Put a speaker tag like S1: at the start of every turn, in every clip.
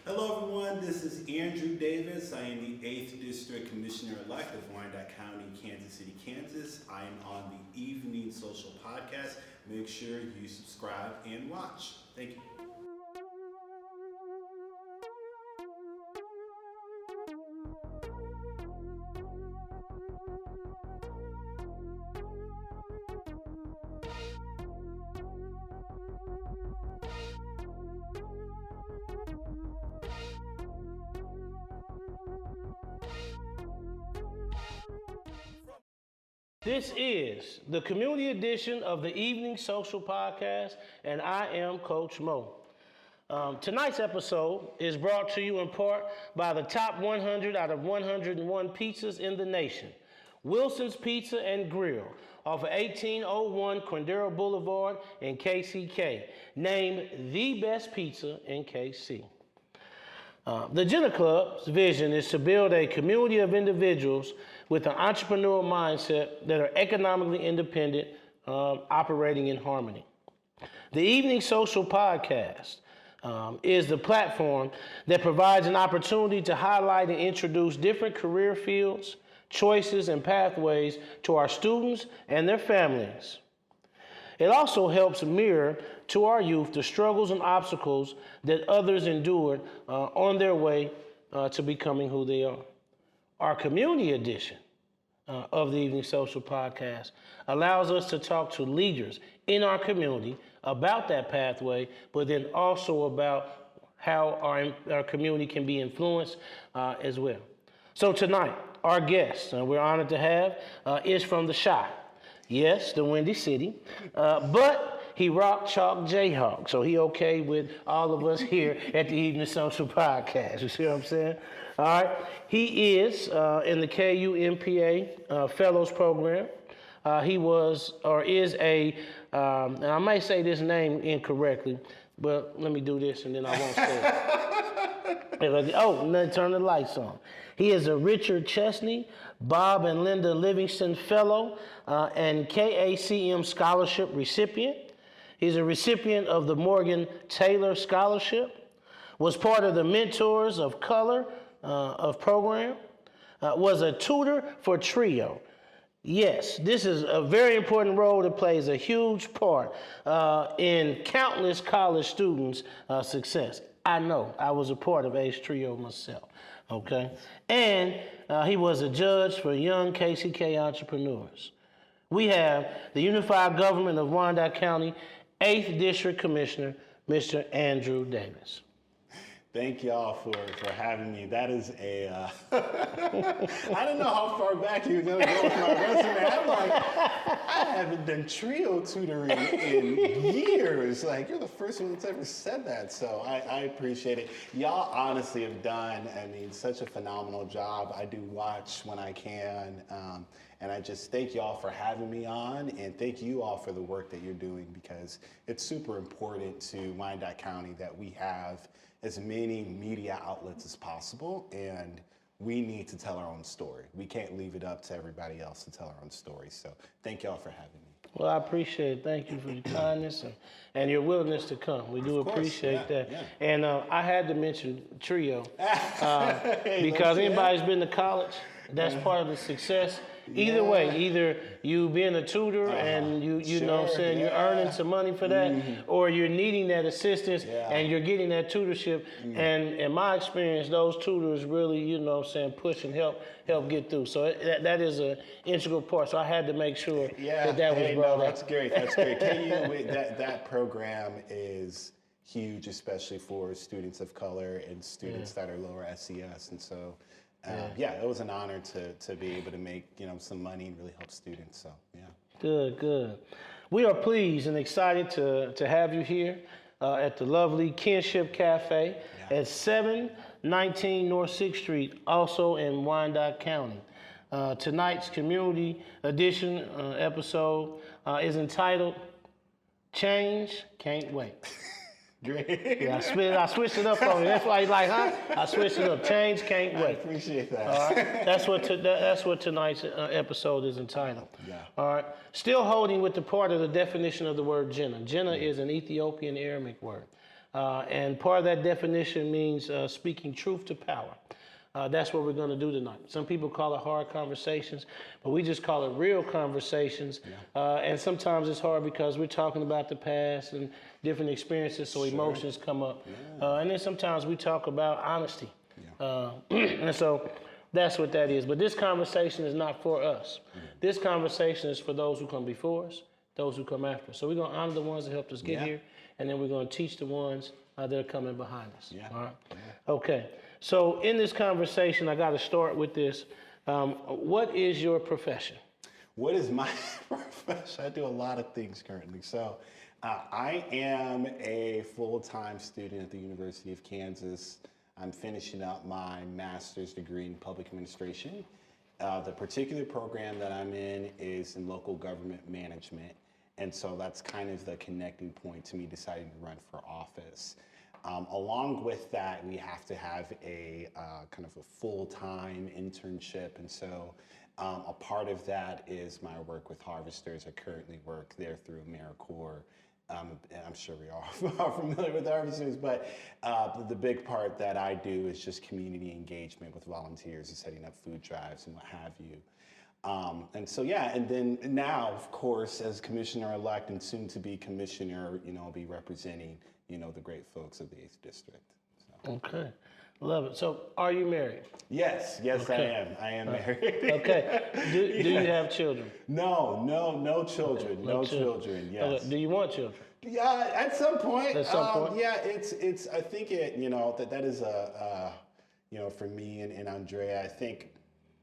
S1: Hello everyone, this is Andrew Davis. I am the 8th District Commissioner-elect of Wyandotte County, Kansas City, Kansas. I am on the Evening Social Podcast. Make sure you subscribe and watch. Thank you.
S2: This is the community edition of the Evening Social Podcast, and I am Coach Mo. Tonight's episode is brought to you in part by the top 100 out of 101 pizzas in the nation. Wilson's Pizza and Grill off of 1801 Quindaro Boulevard in KCK, named the best pizza in KC. The Jenna Club's vision is to build a community of individuals with an entrepreneurial mindset that are economically independent, operating in harmony. The Evening Social Podcast is the platform that provides an opportunity to highlight and introduce different career fields, choices, and pathways to our students and their families. It also helps mirror to our youth the struggles and obstacles that others endured on their way to becoming who they are. Our community edition of the Evening Social Podcast allows us to talk to leaders in our community about that pathway, but then also about how our community can be influenced as well. So tonight, our guest, we're honored to have, is from the Chi. Yes, the Windy City, but he rock chalk Jayhawk, so he okay with all of us here at the Evening Social Podcast. You see what I'm saying? All right. He is in the KU MPA Fellows Program. He was or is a, and I may say this name incorrectly, but let me do this and then I won't say it. Oh, and then turn the lights on. He is a Richard Chesney, Bob and Linda Livingston Fellow, and KACM Scholarship recipient. He's a recipient of the Morgan Taylor Scholarship, was part of the Mentors of Color of program, was a tutor for TRIO. Yes, this is a very important role that plays a huge part in countless college students' success. I know, I was a part of ACE TRIO myself, okay? And he was a judge for young KCK entrepreneurs. We have the Unified Government of Wyandotte County 8th District Commissioner, Mr. Andrew Davis.
S1: Thank y'all for having me. That is a, I don't know how far back you're going to go with my resume. I'm like, I haven't done TRIO tutoring in years. Like, you're the first one that's ever said that, so I appreciate it. Y'all honestly have done, such a phenomenal job. I do watch when I can, and I just thank y'all for having me on, and thank you all for the work that you're doing, because it's super important to Wyandotte County that we have as many media outlets as possible, and we need to tell our own story. We can't leave it up to everybody else to tell our own story. So thank y'all for having me.
S2: Well, I appreciate it. Thank you for your kindness and your willingness to come. We do appreciate that. Yeah. And I had to mention TRIO because anybody's been to college, that's part of the success. Either way, either you being a tutor and you know what I'm saying, you're earning some money for that, or you're needing that assistance and you're getting that tutorship. And in my experience, those tutors really, you know what I'm saying, push and help get through. So that is an integral part. So I had to make sure that was brought up.
S1: That's great. That's great. KU, that program is huge, especially for students of color and students that are lower SES. And so it was an honor to be able to make some money and really help students. So
S2: Good. We are pleased and excited to have you here at the lovely Kinship Cafe at 719 North 6th Street, also in Wyandotte County. Tonight's community edition episode is entitled "Change Can't Wait."
S1: Great.
S2: Yeah, I switched it up on you. That's why he's like, huh? I switched it up. Change can't wait.
S1: I appreciate that.
S2: All right. That's what tonight's episode is entitled.
S1: Yeah.
S2: All right. Still holding with the part of the definition of the word Jenna. Jenna is an Ethiopian Aramaic word. And part of that definition means speaking truth to power. That's what we're going to do tonight. Some people call it hard conversations, but we just call it real conversations. And sometimes it's hard because we're talking about the past and different experiences, so emotions come up. And then sometimes we talk about honesty. And so that's what that is. But this conversation is not for us. This conversation is for those who come before us, those who come after us. So we're going to honor the ones that helped us get here, and then we're going to teach the ones that are coming behind us. All right? Okay. So in this conversation, I got to start with this. What is your profession?
S1: What is my profession? I do a lot of things currently. So I am a full-time student at the University of Kansas. I'm finishing up my master's degree in public administration. The particular program that I'm in is in local government management. And so that's kind of the connecting point to me deciding to run for office. Along with that, we have to have a kind of a full-time internship. And so a part of that is my work with harvesters. I currently work there through AmeriCorps. I'm sure we all are familiar with harvesters, but the big part that I do is just community engagement with volunteers and setting up food drives and what have you. And so, and then now, of course, as commissioner-elect and soon to be commissioner, I'll be representing, the great folks of the 8th District. So.
S2: Okay. Love it. So, are you married?
S1: Yes, okay. I am married.
S2: Okay. Do you have children?
S1: No children. No children. Yes.
S2: Okay. Do you want children?
S1: Yeah, at some point.
S2: At some point.
S1: Yeah, it's. I think that is for me and Andrea. I think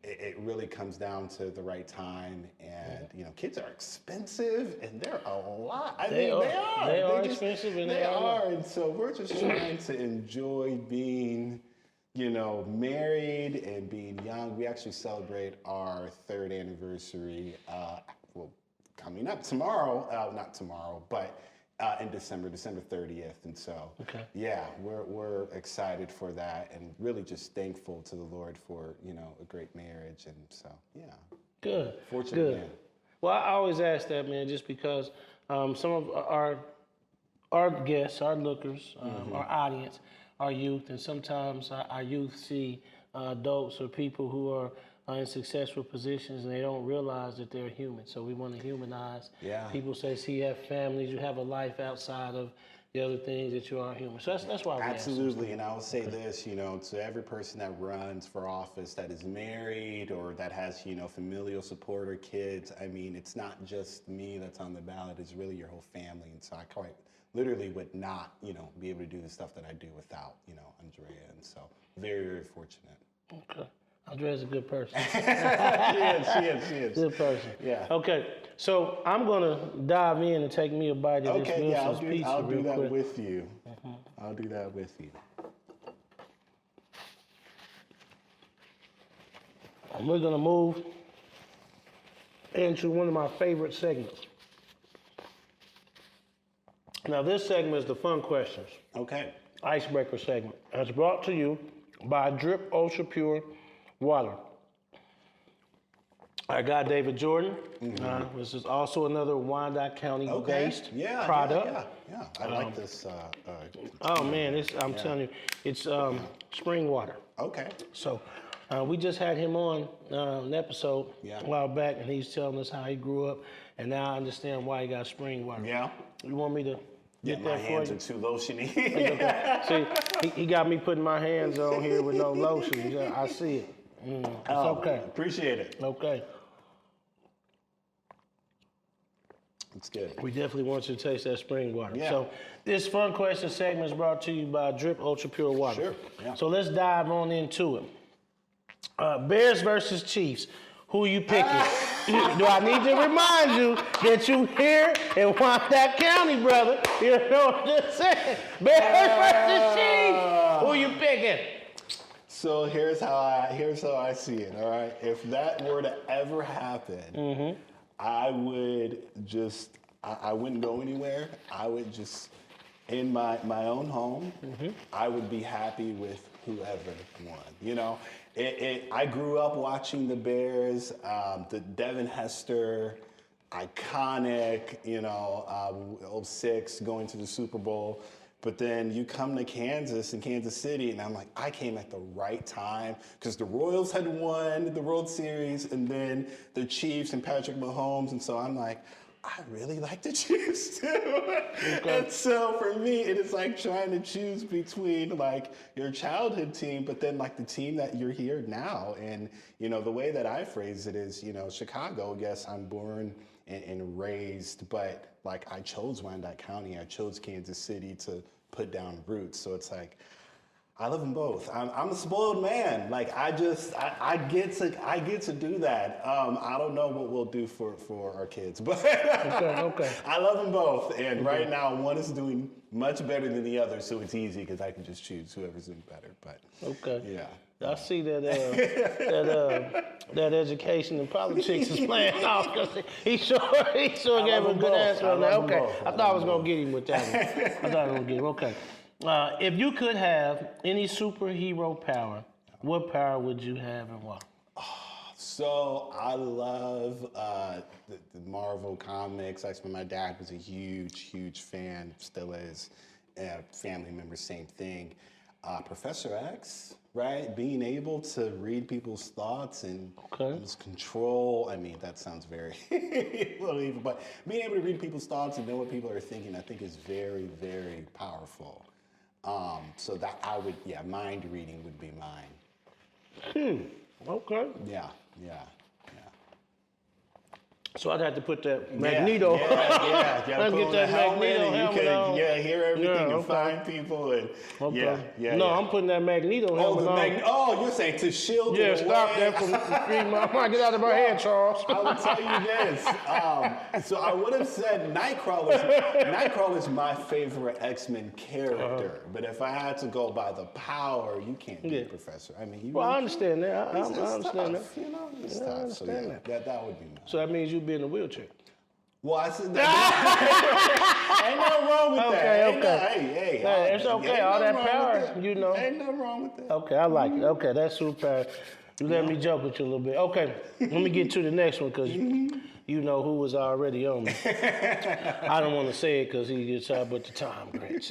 S1: it really comes down to the right time, and kids are expensive, and they're a lot. They are
S2: expensive, and
S1: they are, and so we're just trying to enjoy being, married and being young. We actually celebrate our 3rd anniversary, coming up tomorrow. Not tomorrow, but in December 30th, and so we're excited for that, and really just thankful to the Lord for a great marriage, and so
S2: good,
S1: fortunate.
S2: Good. Well, I always ask that, man, just because some of our guests, our lookers, our audience, our youth, and sometimes our youth see adults or people who are in successful positions, and they don't realize that they're human. So we want to humanize. People say, see, you have families, you have a life outside of the other things, that you are human. So that's why we
S1: absolutely. And I'll say this, to every person that runs for office that is married or that has, familial support or kids, I mean, it's not just me that's on the ballot, it's really your whole family. And so I quite literally would not, be able to do the stuff that I do without, Andrea. And so very, very fortunate.
S2: Okay. Andrea's a good person.
S1: She is.
S2: Good person.
S1: Yeah.
S2: Okay, so I'm gonna dive in and take me a bite of this Wilson's pizza.
S1: I'll do that
S2: quick.
S1: with you. I'll do that with you.
S2: And we're gonna move into one of my favorite segments. Now, this segment is the fun questions.
S1: Okay.
S2: Icebreaker segment. It's brought to you by Drip Ultra Pure Water. I got David Jordan. This is also another Wyandotte County based product.
S1: Yeah. I like this.
S2: Oh man, I'm telling you, it's spring water.
S1: Okay.
S2: So we just had him on an episode a while back, and he's telling us how he grew up, and now I understand why he got spring water.
S1: Yeah.
S2: You want me to get
S1: my
S2: that for
S1: hands
S2: you?
S1: are too lotiony.
S2: See, he got me putting my hands on here with no lotion. I see it. It's okay.
S1: Appreciate it.
S2: Okay.
S1: It's good.
S2: We definitely want you to taste that spring water.
S1: Yeah.
S2: So this fun question segment is brought to you by Drip Ultra Pure Water.
S1: Sure. Yeah.
S2: So let's dive on into it. Bears versus Chiefs. Who you picking? Do I need to remind you that you here in Wyandotte County, brother? You know what I'm just saying? Bears versus Chiefs. Who you picking?
S1: So here's how I see it. All right. If that were to ever happen, I would just I wouldn't go anywhere. I would just in my own home. I would be happy with whoever won. I grew up watching the Bears, the Devin Hester, iconic, 06 going to the Super Bowl. But then you come to Kansas and Kansas City, and I'm like, I came at the right time because the Royals had won the World Series, and then the Chiefs and Patrick Mahomes, and so I'm like, I really like the Chiefs too. Okay. And so for me, it is like trying to choose between like your childhood team, but then like the team that you're here now. And, you know, the way that I phrase it is, you know, Chicago, yes, I'm born and raised, but like I chose Wyandotte County, I chose Kansas City to put down roots. So it's like, I love them both. I'm a spoiled man. Like I get to do that. I don't know what we'll do for our kids, but
S2: okay.
S1: I love them both. And right now, one is doing much better than the other, so it's easy because I can just choose whoever's doing better. But yeah.
S2: I see that that education and politics is playing off because he sure gave a good answer on that. Okay, I thought I was gonna get him with that one. I thought I was gonna get him. Okay. If you could have any superhero power, what power would you have and why?
S1: So I love the Marvel comics. My dad was a huge fan, still is. Family members, same thing. Professor X, right? Being able to read people's thoughts and lose control. I mean, that sounds very evil, but being able to read people's thoughts and know what people are thinking, I think is very, very powerful. So that I would, mind reading would be mine.
S2: Okay.
S1: Yeah.
S2: So I'd have to put that Magneto.
S1: Yeah.
S2: Let's get that Magneto helmet on.
S1: Hear everything and find people and
S2: I'm putting that Magneto helmet on.
S1: You're saying to shield
S2: it
S1: away.
S2: Stop that from get out of my head, Charles.
S1: I will tell you this. So I would have said Nightcrawler's my favorite X-Men character. But if I had to go by the power, you can't be a professor. I mean,
S2: I understand that. I understand that.
S1: You know, it's tough. So that would be mine.
S2: So that means you'd be in a wheelchair.
S1: Well, I said that. Ain't nothing wrong with that.
S2: Okay. It's okay. All that power, you know.
S1: Ain't nothing wrong with that.
S2: Okay, I like it. Okay, that's super. You let me joke with you a little bit. Okay, let me get to the next one because you know who was already on me. I don't want to say it because he gets out, but the time Grinch.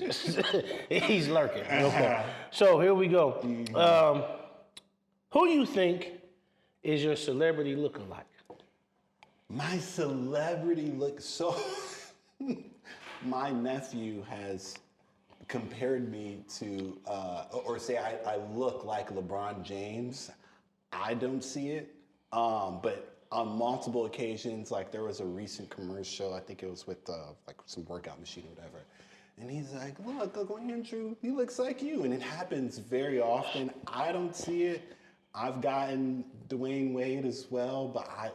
S2: He's lurking. Okay, so here we go. Who you think is your celebrity lookalike?
S1: My celebrity look, so my nephew has compared me to, or say I look like LeBron James. I don't see it, but on multiple occasions, like there was a recent commercial, I think it was with like some workout machine or whatever. And he's like, look, Uncle Andrew, he looks like you. And it happens very often. I don't see it. I've gotten Dwayne Wade as well, but I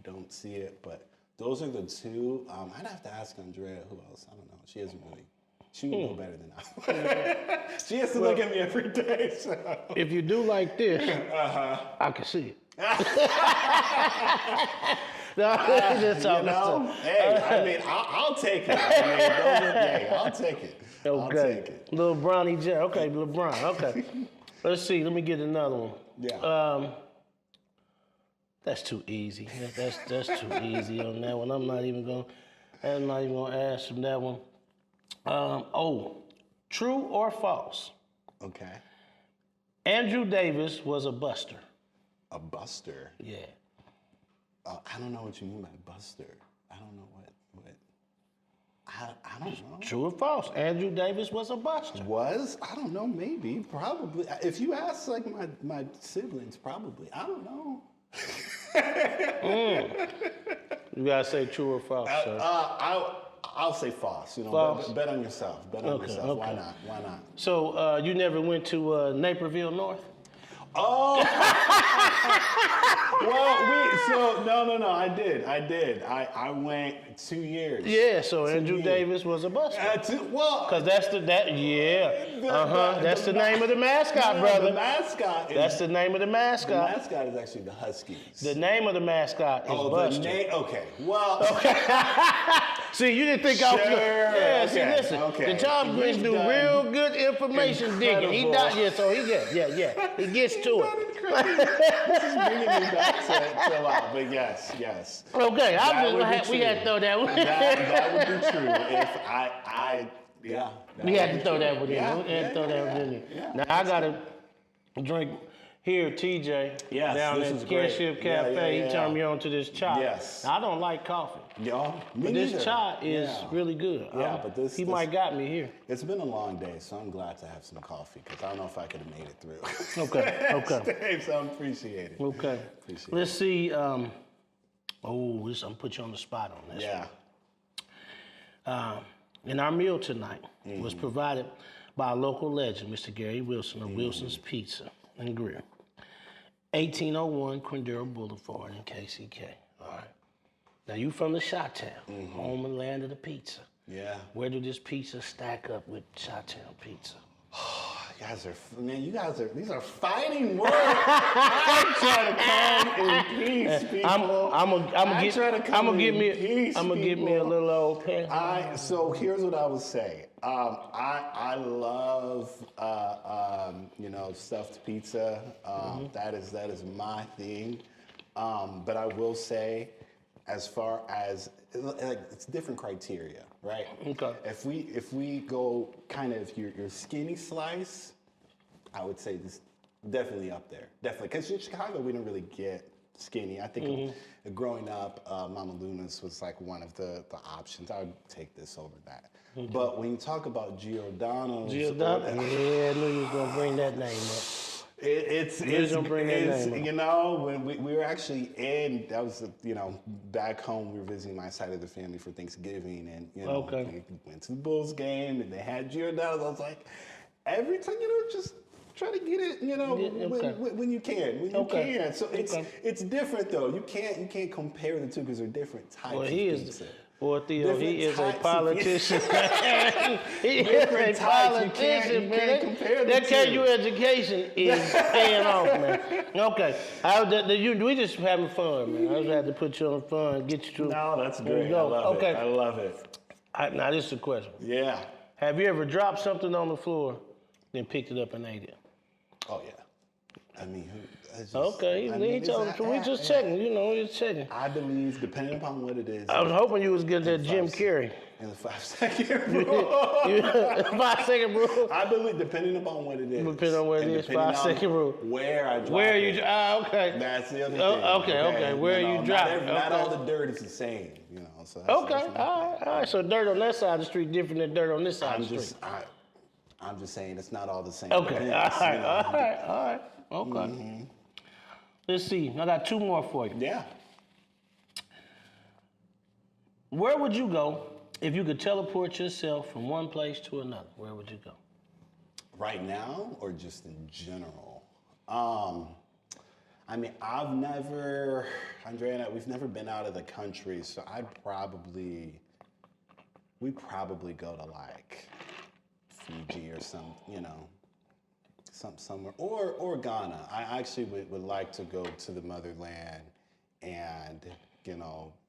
S1: don't see it. But those are the two. I'd have to ask Andrea who else. I don't know. She isn't really. She would know better than I. She has to look at me every day. So.
S2: If you do like this, I can see it.
S1: I mean, I'll take it. I'll take it.
S2: Okay.
S1: I'll take it.
S2: Little Bronny J. Okay, LeBron. Okay. Let's see. Let me get another one.
S1: Yeah.
S2: That's too easy. That's too easy on that one. I'm not even gonna ask him that one. True or false?
S1: Okay.
S2: Andrew Davis was a buster.
S1: A buster?
S2: Yeah.
S1: I don't know what you mean by buster. I don't know what. I don't know.
S2: True or false? Andrew Davis was a buster.
S1: Was? I don't know. Maybe. Probably. If you ask like my siblings, probably. I don't know.
S2: You gotta say true or false, sir.
S1: I'll say false. You know,
S2: false.
S1: Bet on yourself. Bet on yourself. Okay. Why not?
S2: So you never went to Naperville North?
S1: Oh. Well, no. I did. I went 2 years.
S2: Yeah. So Andrew Davis was a buster. Because that's the name of the mascot, brother.
S1: The mascot.
S2: That's the name of the mascot.
S1: The mascot is actually the Huskies.
S2: The name of the mascot is Buster.
S1: Okay. Well.
S2: Okay. See, you didn't think I was going to. Yeah,
S1: okay,
S2: see, listen.
S1: okay.
S2: The Tom Grinch do real good information digging. He does, he gets to it.
S1: This is bringing me back to a while, but yes.
S2: Okay, we had to throw that one.
S1: That would be true if Yeah.
S2: We had to throw that one in.
S1: Yeah,
S2: We had to throw that one in.
S1: yeah.
S2: Now I gotta drink here, TJ.
S1: Yes,
S2: down
S1: this
S2: at
S1: is great.
S2: Kinship
S1: Yeah,
S2: Cafe.
S1: yeah.
S2: He turned me on to this chai.
S1: Yes.
S2: Now, I don't like coffee,
S1: Yo, me
S2: but
S1: neither.
S2: this chai is
S1: Yeah.
S2: really good.
S1: Yeah, but this-
S2: he
S1: this-
S2: might got me here.
S1: It's been a long day, so I'm glad to have some coffee because I don't know if I could have made it through.
S2: Okay.
S1: So I appreciate it.
S2: Okay.
S1: Appreciate
S2: Let's see. I'm gonna put you on the spot on this.
S1: Yeah.
S2: And our meal tonight was provided by a local legend, Mr. Gary Wilson of Wilson's Pizza and Grill, 1801 Quindaro Boulevard in KCK. All right. Now you from the Chi-Town, home and land of the pizza.
S1: Yeah.
S2: Where do this pizza stack up with Chi-Town pizza?
S1: You guys are, these are fighting words. I'm trying to come in peace, people.
S2: I'm gonna get me a little old pen.
S1: So here's what I would say. I love stuffed pizza. That is my thing. But I will say, as far as it's different criteria, right?
S2: Okay.
S1: If we go kind of your skinny slice, I would say this definitely up there. Definitely, because in Chicago we don't really get skinny. I think growing up, Mama Luna's was like one of the options. I would take this over that. But when you talk about Giordano's,
S2: Yeah, I knew you was gonna bring that name up.
S1: It's when we were actually that was back home. We were visiting my side of the family for Thanksgiving, and we went to the Bulls game, and they had Giordano's. I was like, every time just try to get it, when you can. So it's different though. You can't compare the two because they're different types of pizza.
S2: Boy, Theo, he is a
S1: types of
S2: politician. He is
S1: Different
S2: a
S1: types. You
S2: politician, man.
S1: can't compare the
S2: That
S1: two.
S2: KU education is paying off, man. Okay. We just having fun, man. I just had to put you on fun, get you to.
S1: No, that's
S2: There you
S1: great. I
S2: go.
S1: love
S2: Okay.
S1: it. I love it.
S2: Now, this is a question.
S1: Yeah.
S2: Have you ever dropped something on the floor, then picked it up and ate it?
S1: Oh yeah. I mean,
S2: Okay, he told us. We just checking, just checking.
S1: I believe, depending upon what it is.
S2: I was hoping you was getting that Jim Carrey.
S1: In the 5-second rule.
S2: 5-second rule.
S1: I believe, depending upon what it is.
S2: Depending on what it is, 5-second rule.
S1: Where I drop
S2: Where you?
S1: it.
S2: Okay.
S1: That's the other thing.
S2: Okay. Where you drop it?
S1: Not all the dirt is the same, So
S2: Okay. All right. So dirt on that side of the street different than dirt on this side of the street.
S1: I'm just saying it's not all the same.
S2: Okay.
S1: Depends,
S2: All right. Okay. Let's see. I got two more for you.
S1: Yeah.
S2: Where would you go if you could teleport yourself from one place to another? Where would you go?
S1: Right now, or just in general? I mean, Andrea and I, we've never been out of the country, so we'd probably go to like Fiji or somewhere, or Ghana. I actually would like to go to the motherland and,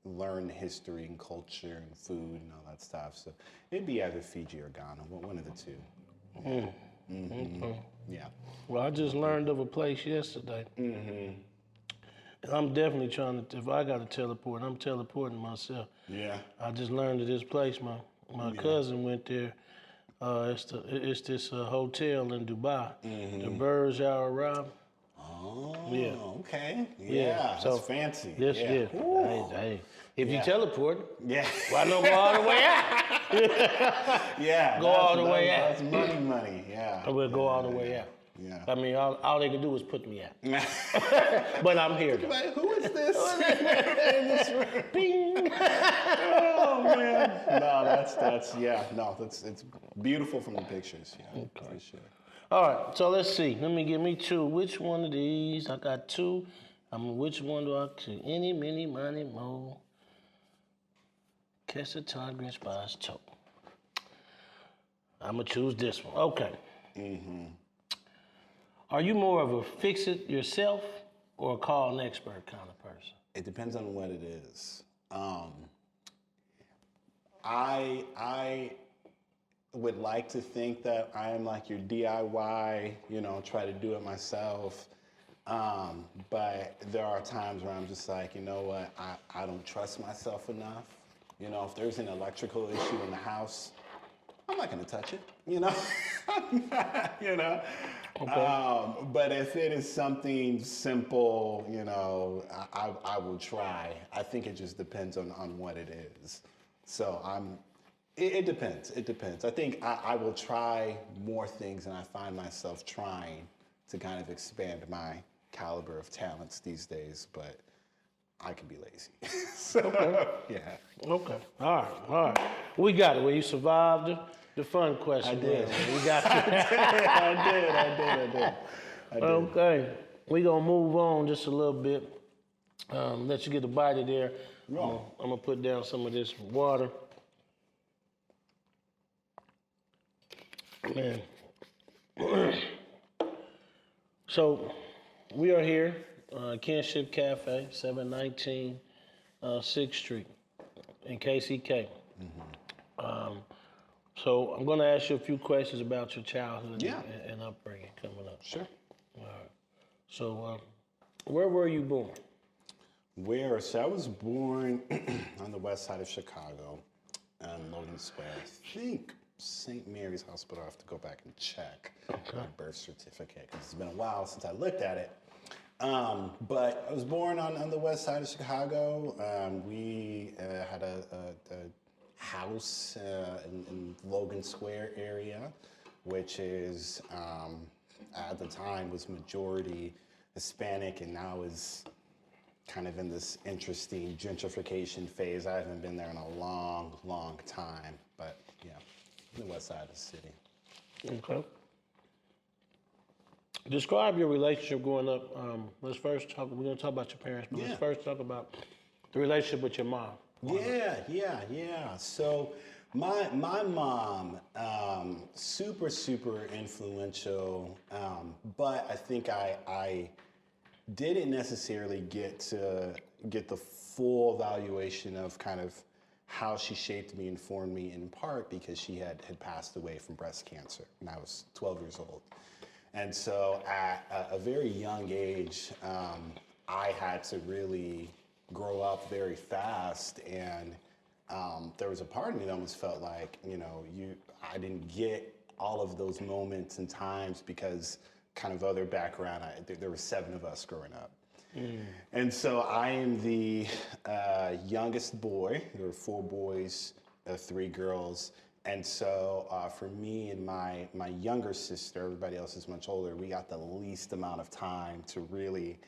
S1: learn history and culture and food and all that stuff. So it'd be either Fiji or Ghana, one of the two.
S2: Okay.
S1: Yeah.
S2: Well, I just learned of a place yesterday. And I'm definitely trying to, if I got to teleport, I'm teleporting myself.
S1: Yeah.
S2: I just learned of this place. My cousin went there. It's this hotel in Dubai, the Burj Al Arab.
S1: Oh,
S2: Yeah.
S1: okay.
S2: Yeah,
S1: Yeah,
S2: so
S1: that's fancy.
S2: Yes,
S1: yeah.
S2: yeah. Hey, if you teleport,
S1: Yeah.
S2: why not go all the way out?
S1: Yeah.
S2: Go all the way out.
S1: That's money. Yeah.
S2: I will go all the way out.
S1: Yeah.
S2: I mean, all they can do is put me out. But I'm here. Though.
S1: Like, who is this? In this room?
S2: Bing.
S1: Oh man. No, it's beautiful from the pictures. Yeah, for sure.
S2: All right, so let's see. Let me give me two. Which one of these? I got two. Which one do I do? Any, mini, money, mo. Catch the tiger by his toe. I'm gonna choose this one. Okay. Are you more of a fix-it yourself or a call an expert kind of person?
S1: It depends on what it is. I would like to think that I am like your DIY, try to do it myself. But there are times where I'm just like, you know what, I don't trust myself enough. If there's an electrical issue in the house, I'm not going to touch it, you know? You know?
S2: Okay.
S1: But if it is something simple, you know, I will try. I think it just depends on what it is. So it depends. It depends. I think I will try more things, and I find myself trying to kind of expand my caliber of talents these days, but I can be lazy. So, yeah.
S2: Okay. All right. We got it. Well, you survived the fun question.
S1: I did.
S2: We got it.
S1: I did.
S2: Okay. We're going to move on just a little bit. Let you get a bite of there. I'm going to put down some of this water. Man. So, we are here, Kinship Cafe, 719 6th Street in KCK. So I'm going to ask you a few questions about your childhood and upbringing coming up.
S1: Sure.
S2: All right. So where were you born?
S1: So I was born on the west side of Chicago, Logan Square. I think St. Mary's Hospital. I have to go back and check my birth certificate because it's been a while since I looked at it. But I was born on the west side of Chicago. We had a house in Logan Square area, which is at the time was majority Hispanic, and now is kind of in this interesting gentrification phase. I haven't been there in a long time, but yeah, the west side of the city.
S2: Okay. Describe your relationship growing up. Let's first talk. We're going to talk about your parents, but let's first talk about the relationship with your mom.
S1: Yeah. So my mom, super influential, but I think I didn't necessarily get the full evaluation of kind of how she shaped me and formed me, in part because she had passed away from breast cancer when I was 12 years old. And so at a very young age, I had to really grow up very fast, and there was a part of me that almost felt like, you know, I didn't get all of those moments and times because kind of other background. There were 7 of us growing up. And so I am the youngest boy. There were 4 boys, 3 girls. And so for me and my younger sister, everybody else is much older, we got the least amount of time to really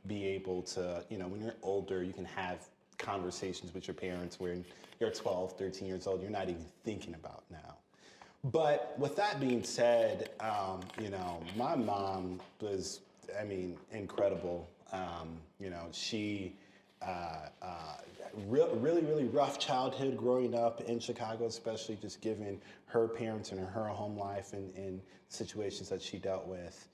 S1: be able to, you know, when you're older, you can have conversations with your parents where you're 12, 13 years old, you're not even thinking about now. But with that being said, you know, my mom was, I mean, incredible. You know, she really rough childhood growing up in Chicago, especially just given her parents and her home life and situations that she dealt with.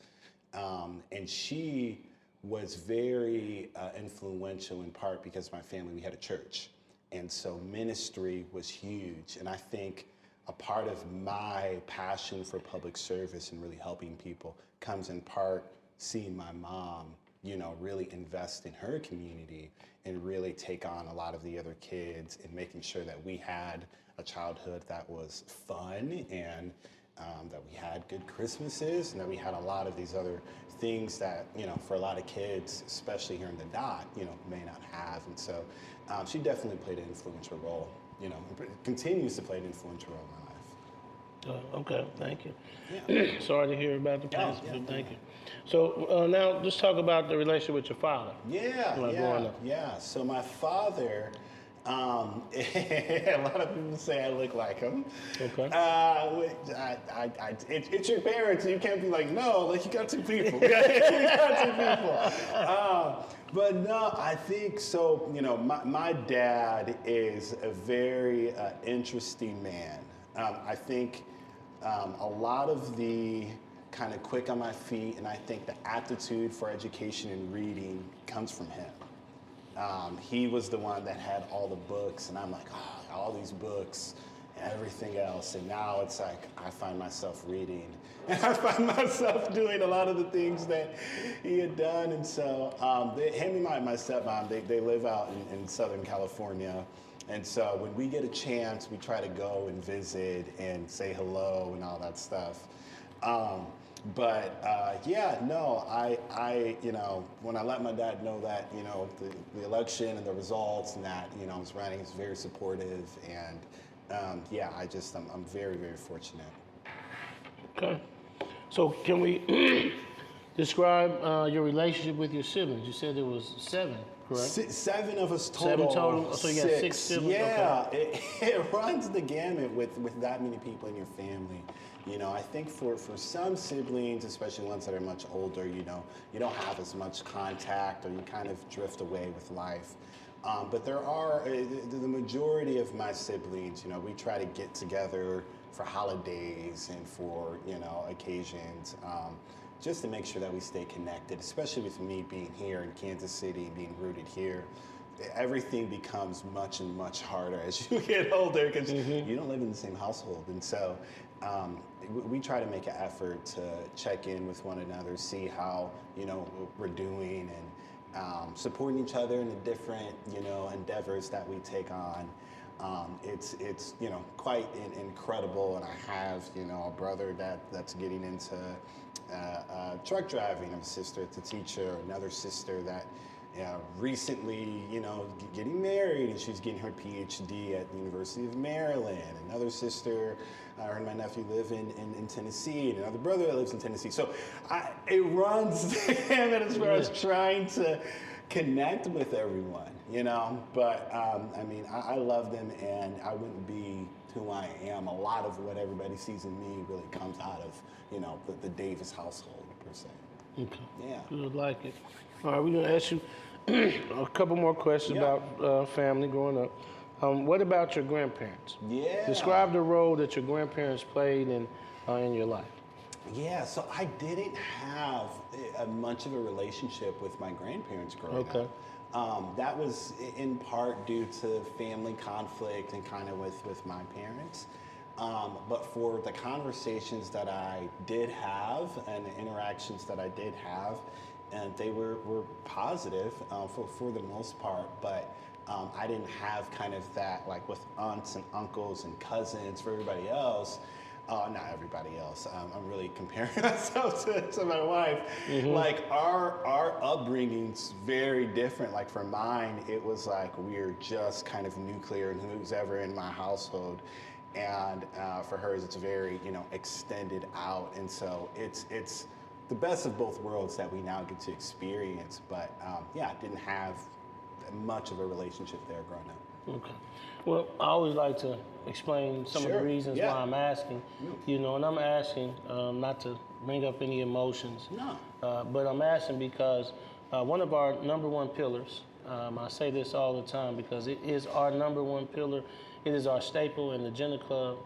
S1: And she was very influential in part because my family, we had a church. And so ministry was huge. And I think a part of my passion for public service and really helping people comes in part seeing my mom, you know, really invest in her community and really take on a lot of the other kids and making sure that we had a childhood that was fun and that we had good Christmases and that we had a lot of these other things that, you know, for a lot of kids, especially here in the dot, you know, may not have. And so she definitely played an influential role, you know, continues to play an influential role in my life.
S2: Okay, thank you.
S1: Yeah.
S2: Sorry to hear about the past, but thank you. So now let's talk about the relationship with your father.
S1: Yeah. So my father, a lot of people say I look like him.
S2: Okay.
S1: It's your parents, and you can't be like, no, like you got 2 people. You got 2 people. But no, I think so. You know, my dad is a very interesting man. I think a lot of the kind of quick on my feet, and I think the aptitude for education and reading comes from him. He was the one that had all the books, and I'm like, oh, all these books and everything else. And now it's like I find myself reading, and I find myself doing a lot of the things that he had done. And so him and my stepmom, they live out in Southern California. And so when we get a chance, we try to go and visit and say hello and all that stuff. When I let my dad know that, the election and the results and that, I was running, he was very supportive. And I'm very, very fortunate.
S2: Okay. So can we describe your relationship with your siblings? You said there was 7, correct?
S1: 7 of us total.
S2: 7 total. So you got 6 siblings.
S1: Yeah,
S2: okay.
S1: it runs the gamut with that many people in your family. I think for some siblings, especially ones that are much older, you don't have as much contact, or you kind of drift away with life. But there are the majority of my siblings. We try to get together for holidays and for occasions. Just to make sure that we stay connected, especially with me being here in Kansas City, being rooted here. Everything becomes much and much harder as you get older because you don't live in the same household. And so we try to make an effort to check in with one another, see how we're doing, and supporting each other in the different endeavors that we take on. It's quite incredible, and I have a brother that's getting into truck driving. I have a sister that's a teacher, another sister that recently getting married, and she's getting her PhD at the University of Maryland. Another sister, her and my nephew live in Tennessee, and another brother that lives in Tennessee. So it runs the gamut as far as trying to connect with everyone, but I love them, and I wouldn't be who I am. A lot of what everybody sees in me really comes out of the Davis household per se.
S2: Okay.
S1: Yeah.
S2: Good, like it. All right, we're gonna ask you a couple more questions about family growing up. What about your grandparents?
S1: Yeah.
S2: Describe the role that your grandparents played in your life.
S1: Yeah, so I didn't have much of a relationship with my grandparents growing up. That was in part due to family conflict and kind of with my parents. But for the conversations that I did have and the interactions that I did have, and they were positive for the most part, but I didn't have kind of that, like with aunts and uncles and cousins for everybody else. Not everybody else. I'm really comparing myself to my wife. Like our upbringing's very different. Like for mine, it was like we're just kind of nuclear and who's ever in my household. And for hers, it's very extended out. And so it's the best of both worlds that we now get to experience. But I didn't have much of a relationship there growing up.
S2: Okay. Well, I always like to explain some of the reasons why I'm asking, and I'm asking not to bring up any emotions.
S1: No.
S2: But I'm asking because one of our number one pillars, I say this all the time because it is our number one pillar. It is our staple in the Jenna Club,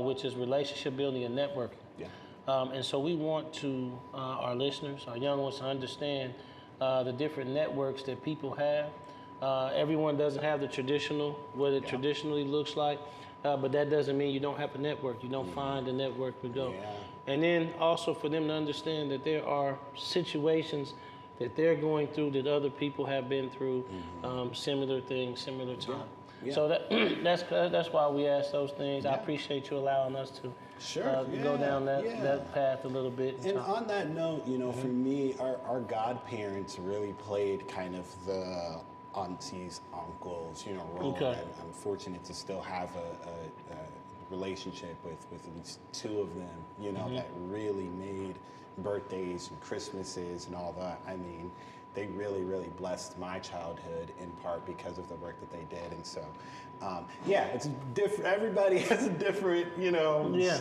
S2: which is relationship building and networking.
S1: Yeah.
S2: And so we want to, our listeners, our young ones, to understand the different networks that people have. Everyone doesn't have the traditional, what it traditionally looks like, but that doesn't mean you don't have a network. You don't find a network to go. Yeah. And then also for them to understand that there are situations that they're going through that other people have been through, similar things, similar time. Yeah. So that's why we ask those things. I appreciate you allowing us to go down that path a little bit.
S1: And on that note, for me, our godparents really played kind of the aunties, uncles, role. Okay. And I'm fortunate to still have a relationship with at least 2 of them, that really made birthdays and Christmases and all that. I mean, they really, really blessed my childhood in part because of the work that they did. And so, it's different. Everybody has a different,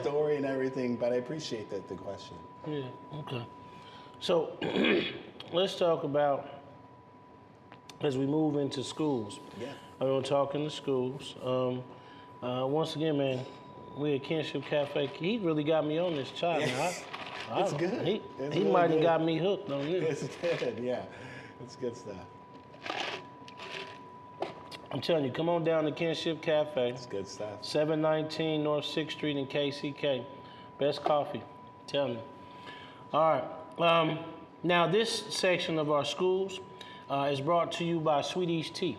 S1: story and everything, but I appreciate the question.
S2: Yeah, okay. So let's talk about, as we move into schools.
S1: Yeah.
S2: I'm going to talk in the schools. Once again, man, we at Kinship Cafe, he really got me on this chart.
S1: It's good.
S2: He
S1: really
S2: might have got me hooked on this.
S1: It's good, yeah. It's good stuff.
S2: I'm telling you, come on down to Kinship Cafe.
S1: It's good stuff.
S2: 719 North 6th Street in KCK. Best coffee. Tell me. All right. Now, this section of our schools is brought to you by Sweet East Tea.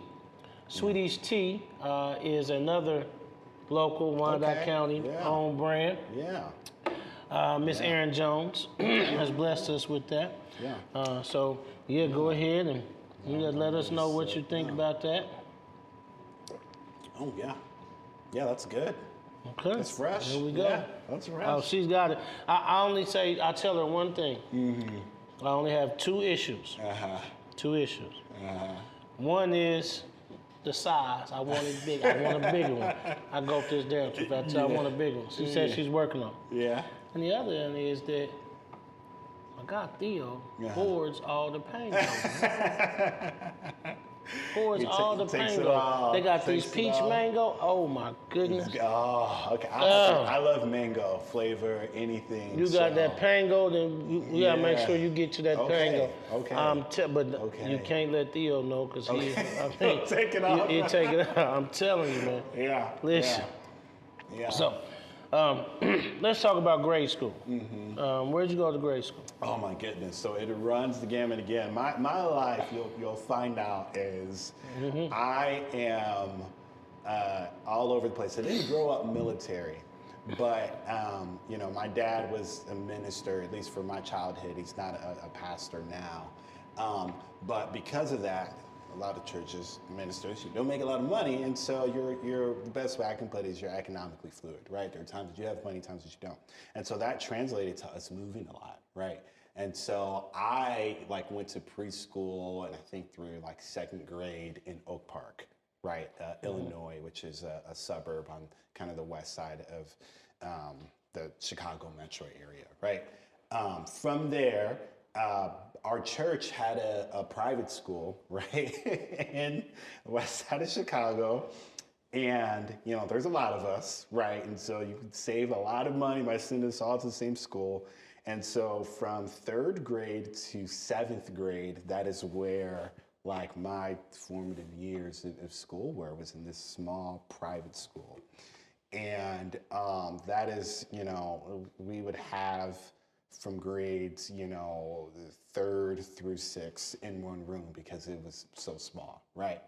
S2: Sweetie's Tea is another local Wyandotte County owned brand.
S1: Yeah.
S2: Miss Erin Jones has blessed us with that.
S1: Yeah.
S2: So go ahead and let us know what you think about that.
S1: Oh yeah. Yeah, that's good.
S2: Okay.
S1: It's fresh.
S2: Here we go.
S1: Yeah, that's fresh.
S2: Oh, she's got it. I tell her one thing. I only have 2 issues. 2 issues. One is the size. I want it big. I want a bigger one. I go up this damn trip. I tell her I want a bigger one. She said she's working on it.
S1: Yeah.
S2: And the other one is that my God, Theo hoards all the paint. Hoards all the mango. They got these peach mango. Oh my goodness.
S1: Oh, okay. I love mango flavor, anything.
S2: You got that pango, then you gotta make sure you get to that pango.
S1: Okay.
S2: But you can't let Theo know because he.
S1: Take it off.
S2: He'll take it out. I'm telling you, man.
S1: Yeah.
S2: Listen.
S1: Yeah.
S2: So, let's talk about grade school. Where'd you go to grade school?
S1: Oh my goodness! So it runs the gamut again. My life, you'll find out, is I am all over the place. I didn't grow up military, but my dad was a minister, at least for my childhood. He's not a pastor now, but because of that, a lot of churches, ministers, you don't make a lot of money, and so you're the best way I can put it is you're economically fluid, right? There are times that you have money, times that you don't, and so that translated to us moving a lot, right? And so I went to preschool and I think through 2nd grade in Oak Park, right, Illinois, which is a suburb on kind of the west side of the Chicago metro area, right? From there. Our church had a private school, right, in the west side of Chicago. And, there's a lot of us, right? And so you could save a lot of money by sending us all to the same school. And so from 3rd grade to 7th grade, that is where my formative years of school was in this small private school. And that is, we would have from grades, 3rd through 6th in one room because it was so small, right?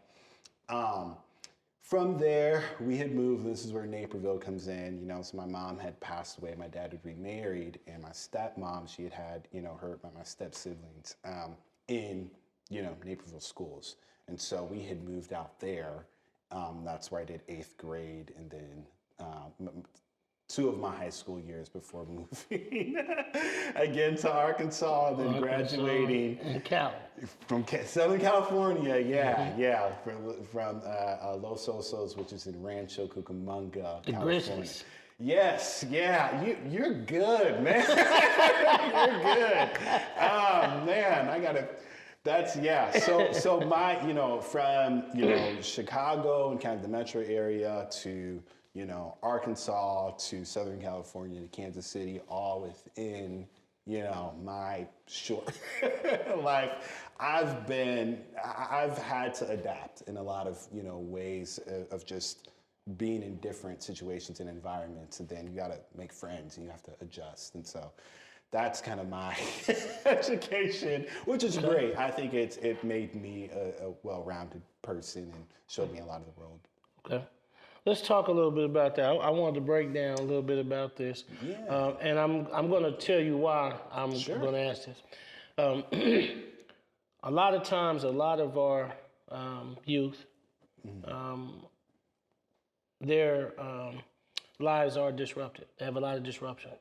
S1: From there, we had moved. This is where Naperville comes in, so my mom had passed away. My dad had remarried, and my stepmom, she had my step siblings in, Naperville schools. And so we had moved out there. That's where I did 8th grade, and then 2 of my high school years before moving again to Arkansas, and then graduating from Southern California. From Los Osos, which is in Rancho Cucamonga, California.
S2: Grizzlies.
S1: Yes, you're good, man. You're good. Man, I gotta. That's So my, from Chicago and kind of the metro area to Arkansas to Southern California to Kansas City, all within, my short life. I've had to adapt in a lot of, ways of just being in different situations and environments, and then you got to make friends and you have to adjust. And so that's kind of my education, which is great. I think it made me a well-rounded person and showed me a lot of the world.
S2: Okay. Let's talk a little bit about that. I wanted to break down a little bit about this, and I'm going to tell you why I'm going to ask this. A lot of times, a lot of our youth, their lives are disrupted. They have a lot of disruption,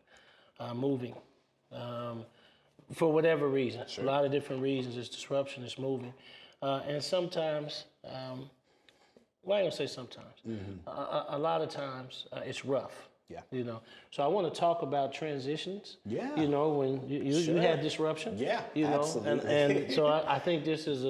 S2: moving, for whatever reason. A lot of different reasons. It's disruption. It's moving, and sometimes. Well, I ain't gonna say sometimes. A lot of times it's rough. Yeah. So I want to talk about transitions. Yeah. When you had disruption. Yeah. Absolutely. And so I think this is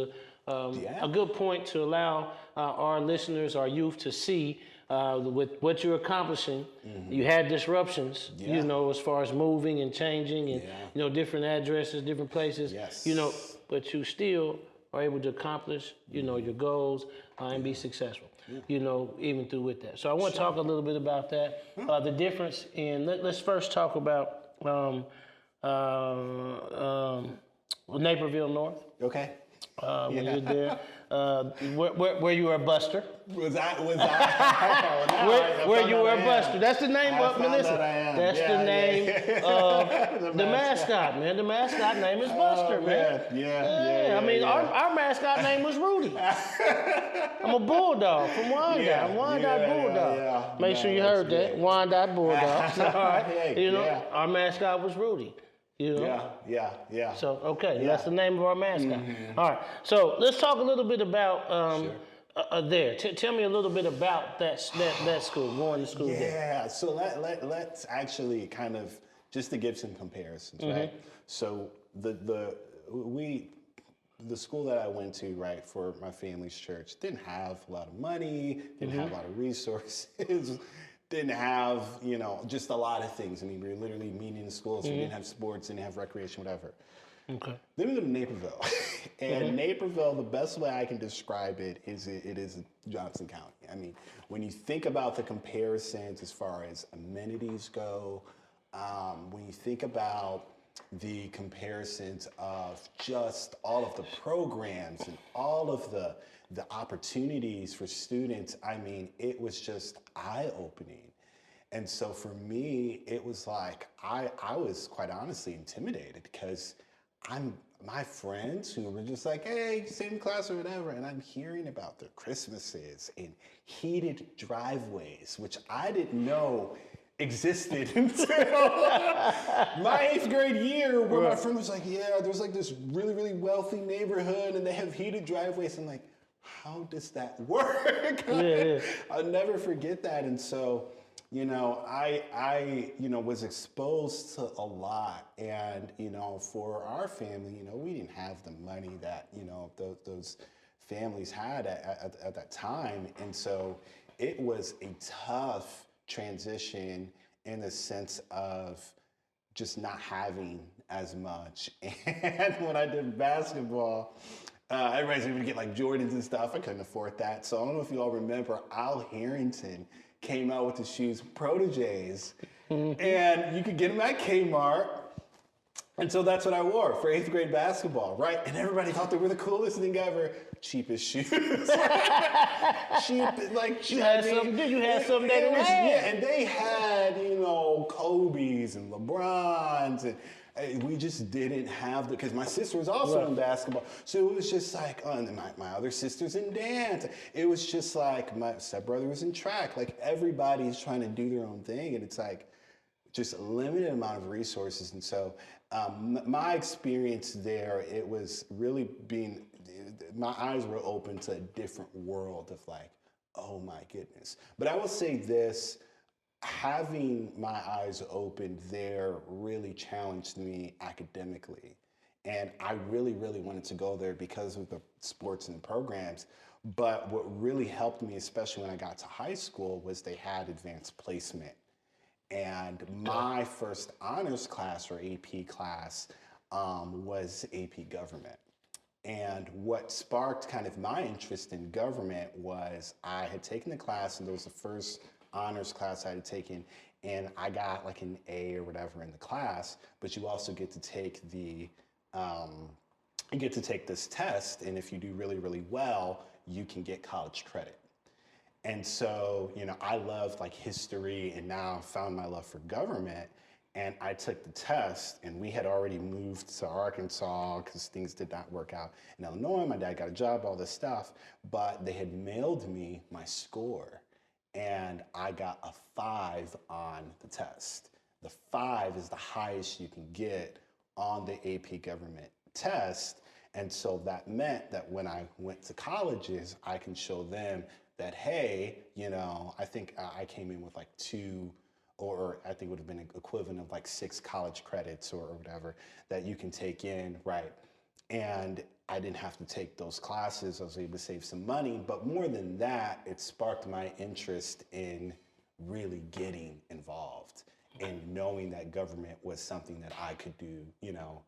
S2: a good point to allow our listeners, our youth, to see with what you're accomplishing. You had disruptions. As far as moving and changing and different addresses, different places. Yes. But you still are able to accomplish, your goals and be successful, even through with that. So I want to talk a little bit about that. The difference in, let's first talk about Naperville North.
S1: Okay.
S2: when you're there. Where you were a buster.
S1: Was I?
S2: Where you were a buster. That's the name of it. Listen, that's the name of the mascot, man. The mascot name is Buster, man.
S1: Yeah.
S2: I mean, our mascot name was Rudy. I'm a bulldog from Wyandotte. I'm Wyandotte Bulldog. Make sure you heard that. Wyandotte Bulldog. All right. Our mascot was Rudy.
S1: Yeah.
S2: So, that's the name of our mascot. All right. So, let's talk a little bit about there. Tell me a little bit about that school, going to school there.
S1: Yeah. So, let's actually kind of, just to give some comparisons, right? So, the school that I went to, right, for my family's church didn't have a lot of money, didn't have a lot of resources. Didn't have, just a lot of things. I mean, we were literally meeting in schools. We didn't have sports, didn't have recreation, whatever. Okay. Then we go to Naperville. And Naperville, the best way I can describe it is Johnson County. I mean, when you think about the comparisons as far as amenities go, when you think about the comparisons of just all of the programs and all of the opportunities for students, I mean, it was just eye-opening. And so for me, it was like, I was quite honestly intimidated because my friends who were just like, hey, same class or whatever, and I'm hearing about their Christmases and heated driveways, which I didn't know existed until my 8th grade year, where my friend was like, yeah, there's like this really, really wealthy neighborhood and they have heated driveways. I'm like, how does that work? I'll never forget that. And so, I was exposed to a lot. And, for our family, we didn't have the money that, those families had at that time. And so it was a tough transition in the sense of just not having as much. And when I did basketball, everybody's going to get like Jordans and stuff. I couldn't afford that. So I don't know if you all remember, Al Harrington came out with the shoes Proteges. And you could get them at Kmart. And so that's what I wore for 8th grade basketball, right? And everybody thought they were the coolest thing ever. Cheapest shoes. You had something they didn't have. Yeah, and they had, Kobe's and LeBron's, and we just didn't have because my sister was also in basketball. So it was just like, and my other sister's in dance. It was just like my stepbrother was in track. Like everybody's trying to do their own thing, and it's like just a limited amount of resources. And so my experience there, it was really my eyes were open to a different world of like, oh my goodness. But I will say this, having my eyes open there really challenged me academically. And I really, really wanted to go there because of the sports and the programs. But what really helped me, especially when I got to high school, was they had advanced placement. And my first honors class or AP class was AP government. And what sparked kind of my interest in government was I had taken the class, and there was the first honors class I had taken, and I got like an A or whatever in the class, but you also get to take this test, and if you do really, really well, you can get college credit. And so, I loved like history, and now I found my love for government. And I took the test, and we had already moved to Arkansas because things did not work out in Illinois. My dad got a job, all this stuff, but they had mailed me my score, and I got a 5 on the test. The 5 is the highest you can get on the AP government test. And so that meant that when I went to colleges, I can show them that, hey, I think I came in with like 2, or I think it would have been an equivalent of like 6 college credits or whatever that you can take in, right? And I didn't have to take those classes. I was able to save some money. But more than that, it sparked my interest in really getting involved and knowing that government was something that I could do,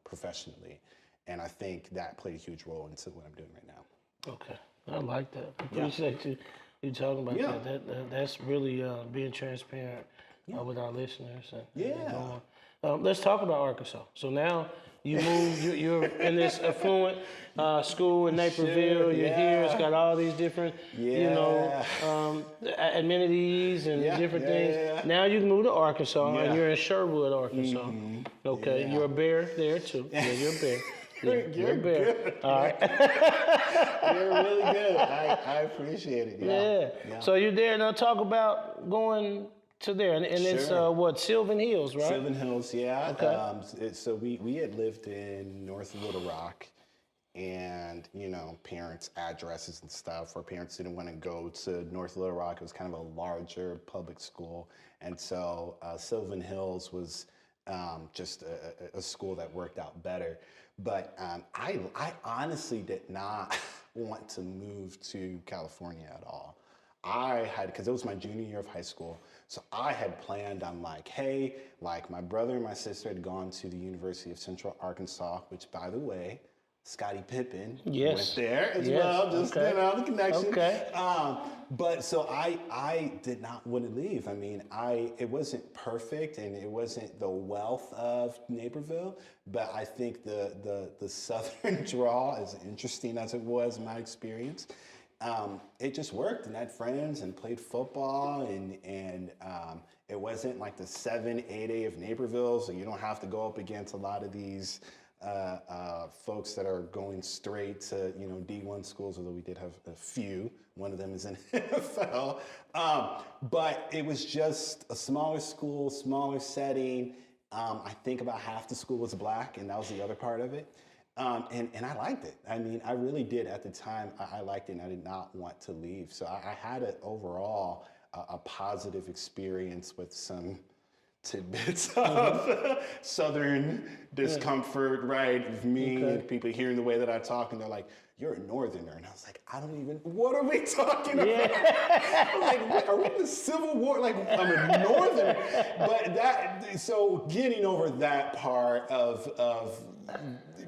S1: professionally. And I think that played a huge role into what I'm doing right now.
S2: Okay. I like that. I appreciate you talking about that. That's really being transparent with our listeners. Let's talk about Arkansas. So now you moved, you're in this affluent school in Naperville.
S1: Sure,
S2: You're here. It's got all these different, amenities and different things.
S1: Yeah.
S2: Now you move to Arkansas,
S1: Yeah.
S2: and you're in Sherwood, Arkansas.
S1: Mm-hmm.
S2: Okay,
S1: Yeah.
S2: you're a bear there too. Yeah, you're a bear. Yeah,
S1: You're
S2: a bear.
S1: good.
S2: All right.
S1: You're really good. I appreciate it.
S2: Yeah. So you're there. Now talk about going to there, and it's
S1: Sure.
S2: Sylvan Hills, right?
S1: Sylvan Hills, yeah.
S2: Okay.
S1: So we had lived in North Little Rock, and parents' addresses and stuff. Our parents didn't want to go to North Little Rock. It was kind of a larger public school, and so Sylvan Hills was just a school that worked out better. But I honestly did not want to move to California at all. Because it was my junior year of high school, so I had planned on hey, my brother and my sister had gone to the University of Central Arkansas, which, by the way, Scottie Pippen went there as well, just, the connection.
S2: Okay.
S1: But so I did not want to leave. I mean, it wasn't perfect and it wasn't the wealth of Naperville, but I think the southern draw, as interesting as it was in my experience, it just worked, and I had friends and played football, and it wasn't like the 7, 8A of Naperville, so you don't have to go up against a lot of these folks that are going straight to D1 schools, although we did have a few. One of them is in NFL. But it was just a smaller school, smaller setting. I think about half the school was black, and that was the other part of it. And I liked it. I mean, I really did at the time. I liked it, and I did not want to leave. So I had overall a positive experience with some tidbits of Southern discomfort, right? Of me and people hearing the way that I talk, and they're like, "You're a Northerner," and I was like, what are we talking about? I'm like, are we in the Civil War? Like, I'm a Northerner. But so getting over that part of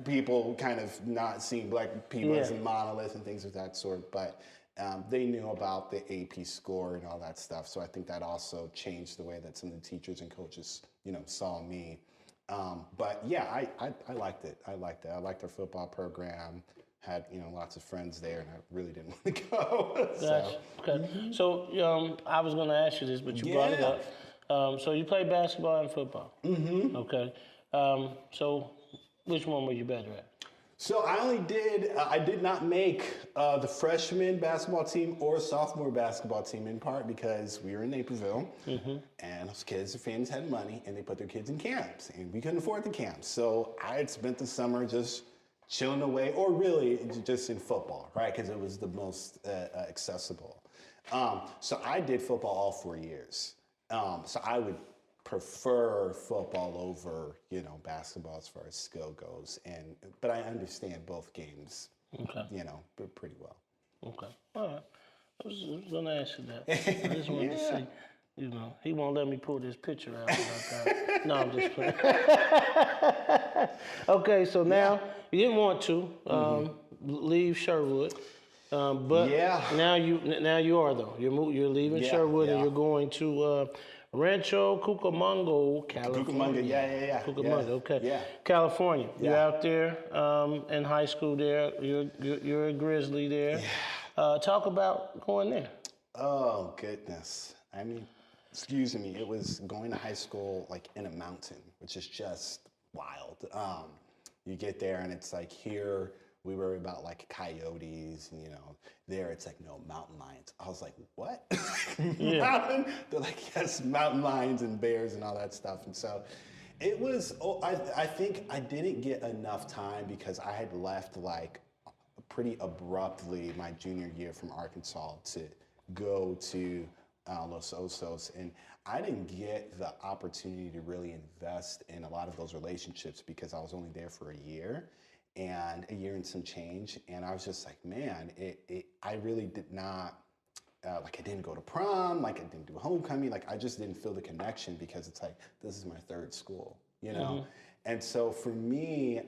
S1: people kind of not seeing black people as a monolith and things of that sort, but they knew about the AP score and all that stuff. So I think that also changed the way that some of the teachers and coaches, saw me. But yeah, I liked it. I liked our football program. Had lots of friends there, and I really didn't want to go.
S2: Gotcha. Okay. So I was going to ask you this, but you brought it up. So you played basketball and football. Mm-hmm. Okay. So which one were you better at?
S1: So I did not make the freshman basketball team or sophomore basketball team, in part because we were in Naperville, and those kids, the fans had money, and they put their kids in camps, and we couldn't afford the camps. So I had spent the summer just chilling away, or really just in football, right? Because it was the most accessible. So I did football all 4 years. So I would prefer football over, basketball as far as skill goes. But I understand both games, pretty well. Okay.
S2: All right. I was going to ask you that. I just wanted to see. He won't let me pull this picture out. No, I'm just playing. Okay, so now you didn't want to leave Sherwood, but now you are though. You're leaving Sherwood and you're going to Rancho Cucamonga, California. Cucamonga, okay. Yeah. California. Yeah. You're out there in high school there. You're a Grizzly there. Yeah. Talk about going there.
S1: Oh goodness. I mean, excuse me, it was going to high school like in a mountain, which is just wild. You get there and it's like here we worry about like coyotes, and there it's like no, mountain lions. I was like, what? Mountain? They're like, yes, mountain lions and bears and all that stuff. And so it was. I think I didn't get enough time because I had left like pretty abruptly my junior year from Arkansas to go to Los Osos, and I didn't get the opportunity to really invest in a lot of those relationships because I was only there for a year and some change, and I was just like, man, I really did not, like I didn't go to prom, like I didn't do homecoming, like I just didn't feel the connection because it's like, this is my third school, And so for me,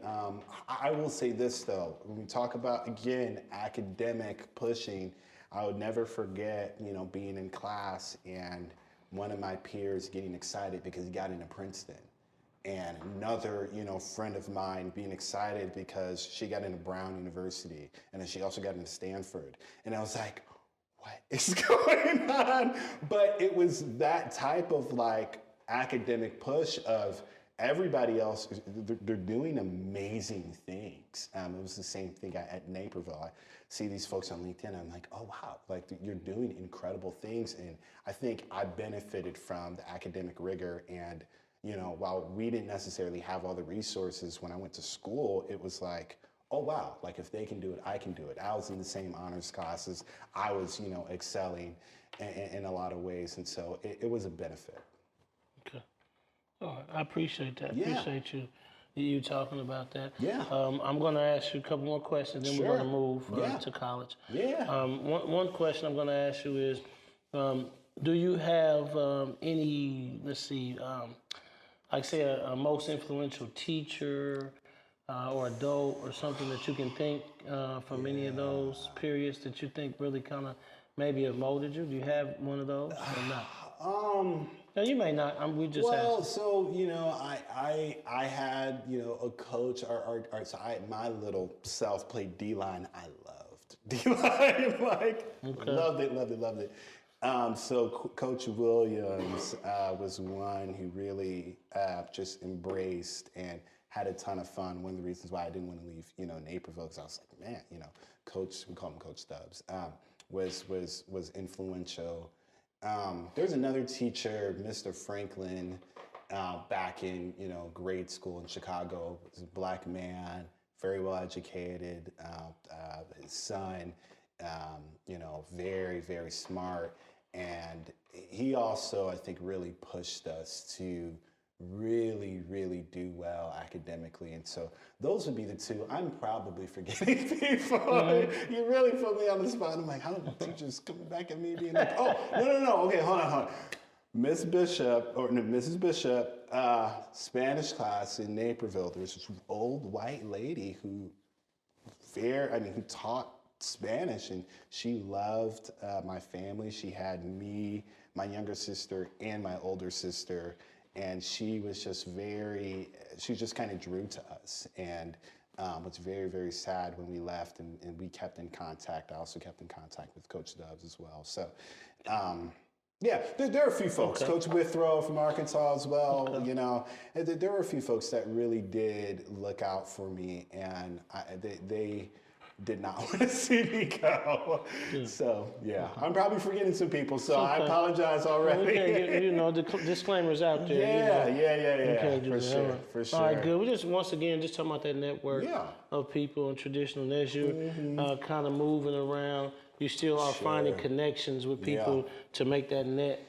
S1: I will say this though, when we talk about, again, academic pushing, I would never forget, being in class and one of my peers getting excited because he got into Princeton. and another, friend of mine being excited because she got into Brown University, and then she also got into Stanford. And I was like, what is going on? But it was that type of like academic push of everybody else, they're doing amazing things. It was the same thing at Naperville. I see these folks on LinkedIn, I'm like, oh wow, like you're doing incredible things. And I think I benefited from the academic rigor. And while we didn't necessarily have all the resources when I went to school, it was like, oh wow, like if they can do it, I can do it. I was in the same honors classes. I was, excelling in a lot of ways. And so it was a benefit.
S2: Okay. All right. I appreciate that.
S1: Yeah.
S2: Appreciate you talking about that.
S1: Yeah.
S2: I'm going to ask you a couple more questions, then we're going to move to college.
S1: Yeah.
S2: One question I'm going to ask you is, do you have any, like say a most influential teacher or adult or something that you can think from any of those periods that you think really kind of maybe have molded you? Do you have one of those or not? No, you may not. We just asked.
S1: So I had a coach. So my little self played D-line. I loved D-line. Loved it. So Coach Williams was one who really just embraced and had a ton of fun. One of the reasons why I didn't want to leave, Naperville, because I was like, man, Coach, we call him Coach Stubbs, was influential. There's another teacher, Mr. Franklin, back in, grade school in Chicago. He was a Black man, very well educated, his son, very, very smart. And he also, I think, really pushed us to really, really do well academically. And so those would be the two. I'm probably forgetting people. Mm-hmm. You really put me on the spot. I'm like, how do the teachers coming back at me being like, oh, no. Okay, hold on. Mrs. Bishop, Spanish class in Naperville. There's this old white lady who taught Spanish, and she loved my family. She had me, my younger sister, and my older sister. And she was just she just kind of drew to us, and was very, very sad when we left, and we kept in contact. I also kept in contact with Coach Stubbs as well. So, there are a few folks. Okay. Coach Withrow from Arkansas as well. Okay. There were a few folks that really did look out for me, and they did not want to see me go. Yeah. So, I'm probably forgetting some people, so okay. I apologize already.
S2: The disclaimer's out there.
S1: Yeah, for sure.
S2: All right, good. We just, once again, just talking about that network of people and traditional. And as you're kind of moving around, you still are finding connections with people to make that net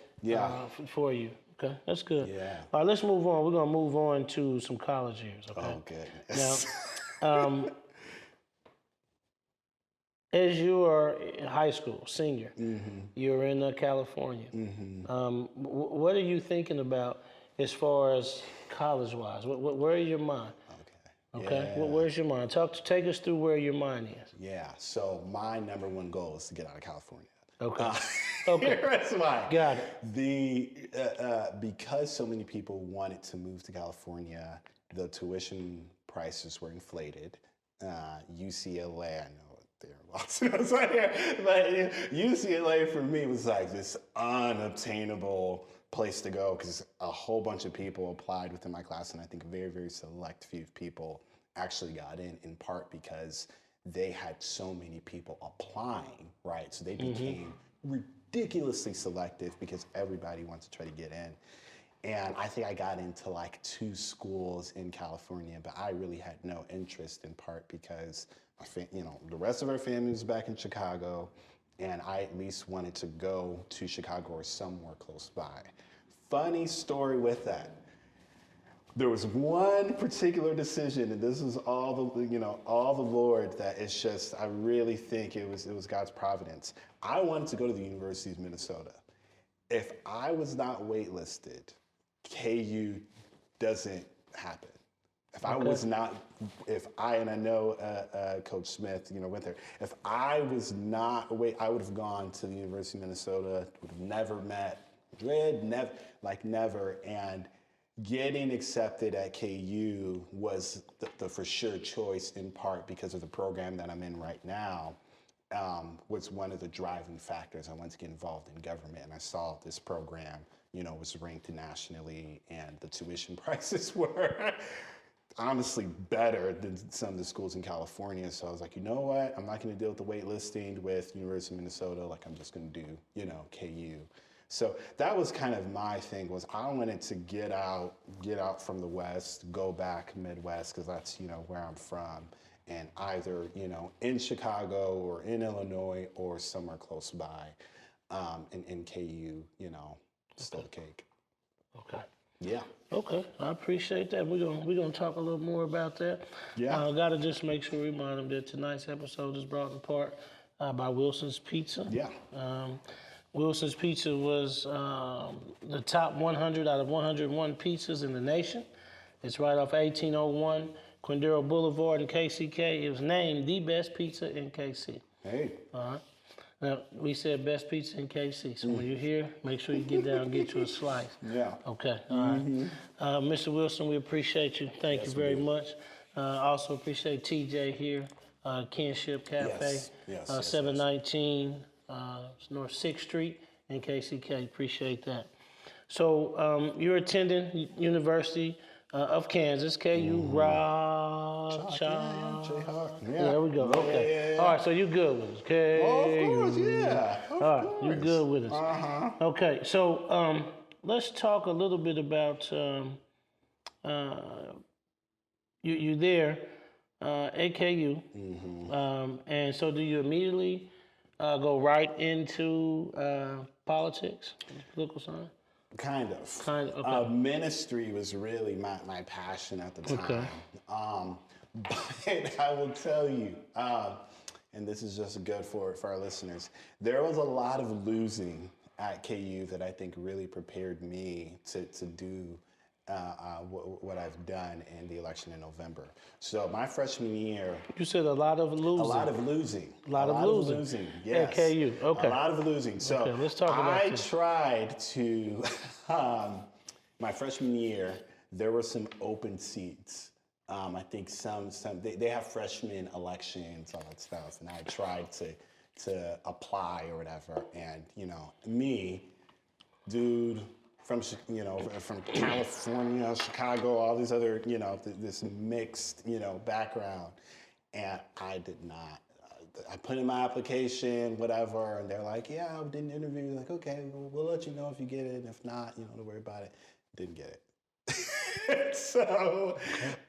S2: for you. Okay, that's good.
S1: Yeah.
S2: All right, let's move on. We're going to move on to some college years, okay?
S1: Oh, goodness.
S2: Now, as you are in high school, senior, you're in California. What are you thinking about as far as college-wise? Where are your mind? Okay. Yeah. Where's your mind? Take us through where your mind is.
S1: Yeah. So my number one goal is to get out of California.
S2: Okay.
S1: Here's why.
S2: Got it.
S1: Because so many people wanted to move to California, the tuition prices were inflated. UCLA, I know. But UCLA for me was like this unobtainable place to go because a whole bunch of people applied within my class, and I think a very, very select few people actually got in part because they had so many people applying, right? So they became ridiculously selective because everybody wanted to try to get in. And I think I got into like 2 schools in California, but I really had no interest in part because the rest of our family was back in Chicago, and I at least wanted to go to Chicago or somewhere close by. Funny story with that. There was one particular decision, and this was all the Lord, that it's just, I really think it was God's providence. I wanted to go to the University of Minnesota. If I was not waitlisted, KU doesn't happen. If I was not, and I know Coach Smith, went there. If I was not, I would have gone to the University of Minnesota, would have never met Madrid, never. And getting accepted at KU was the for sure choice, in part because of the program that I'm in right now. Was one of the driving factors. I wanted to get involved in government, and I saw this program, was ranked nationally, and the tuition prices were honestly better than some of the schools in California. So I was like, you know what? I'm not going to deal with the wait listing with University of Minnesota. Like, I'm just going to do, KU. So that was kind of my thing, was I wanted to get out from the West, go back Midwest, because that's, where I'm from. And either, in Chicago or in Illinois or somewhere close by, in KU, still the cake.
S2: Okay.
S1: Yeah.
S2: Okay, I appreciate that. We're gonna talk a little more about that.
S1: Yeah.
S2: Gotta just make sure we remind them that tonight's episode is brought in part by Wilson's Pizza.
S1: Yeah.
S2: Wilson's Pizza was the top 100 out of 101 pizzas in the nation. It's right off 1801 Quindaro Boulevard in KCK. It was named the best pizza in KC.
S1: Hey.
S2: All right. Now, we said best pizza in KC, so when you're here, make sure you get down and get you a slice.
S1: Yeah.
S2: Okay, all right. Mr. Wilson, we appreciate you. Thank you very much. Also appreciate TJ here, Kinship Cafe,
S1: Yes.
S2: 719 North 6th Street in KCK. Appreciate that. So you're attending University of Kansas, KU, Jayhawk.
S1: Yeah.
S2: There we go. Okay.
S1: Yeah.
S2: All right, so you're good with us. Okay.
S1: Of course, yeah. Of
S2: All right,
S1: course.
S2: you're good with us. Okay, so let's talk a little bit about you there at KU, and so do you immediately go right into politics, political science?
S1: Kind of.
S2: Okay.
S1: Ministry was really my passion at the time.
S2: Okay.
S1: But I will tell you, and this is just good for our listeners, there was a lot of losing at KU that I think really prepared me to do what I've done in the election in November. So my freshman year...
S2: You said a lot of losing.
S1: A lot of losing.
S2: A lot of losing.
S1: Yes.
S2: At KU, okay.
S1: A lot of losing. So
S2: okay, let's talk about
S1: I
S2: this.
S1: tried to, my freshman year, there were some open seats. I think they have freshman elections, all that stuff, and I tried to apply or whatever, and me, dude, from California, Chicago, all these other, this mixed, background, and I did not. I put in my application, whatever, and they're like, yeah, I didn't interview. Like, okay, we'll let you know if you get it, and if not, don't worry about it. Didn't get it. So,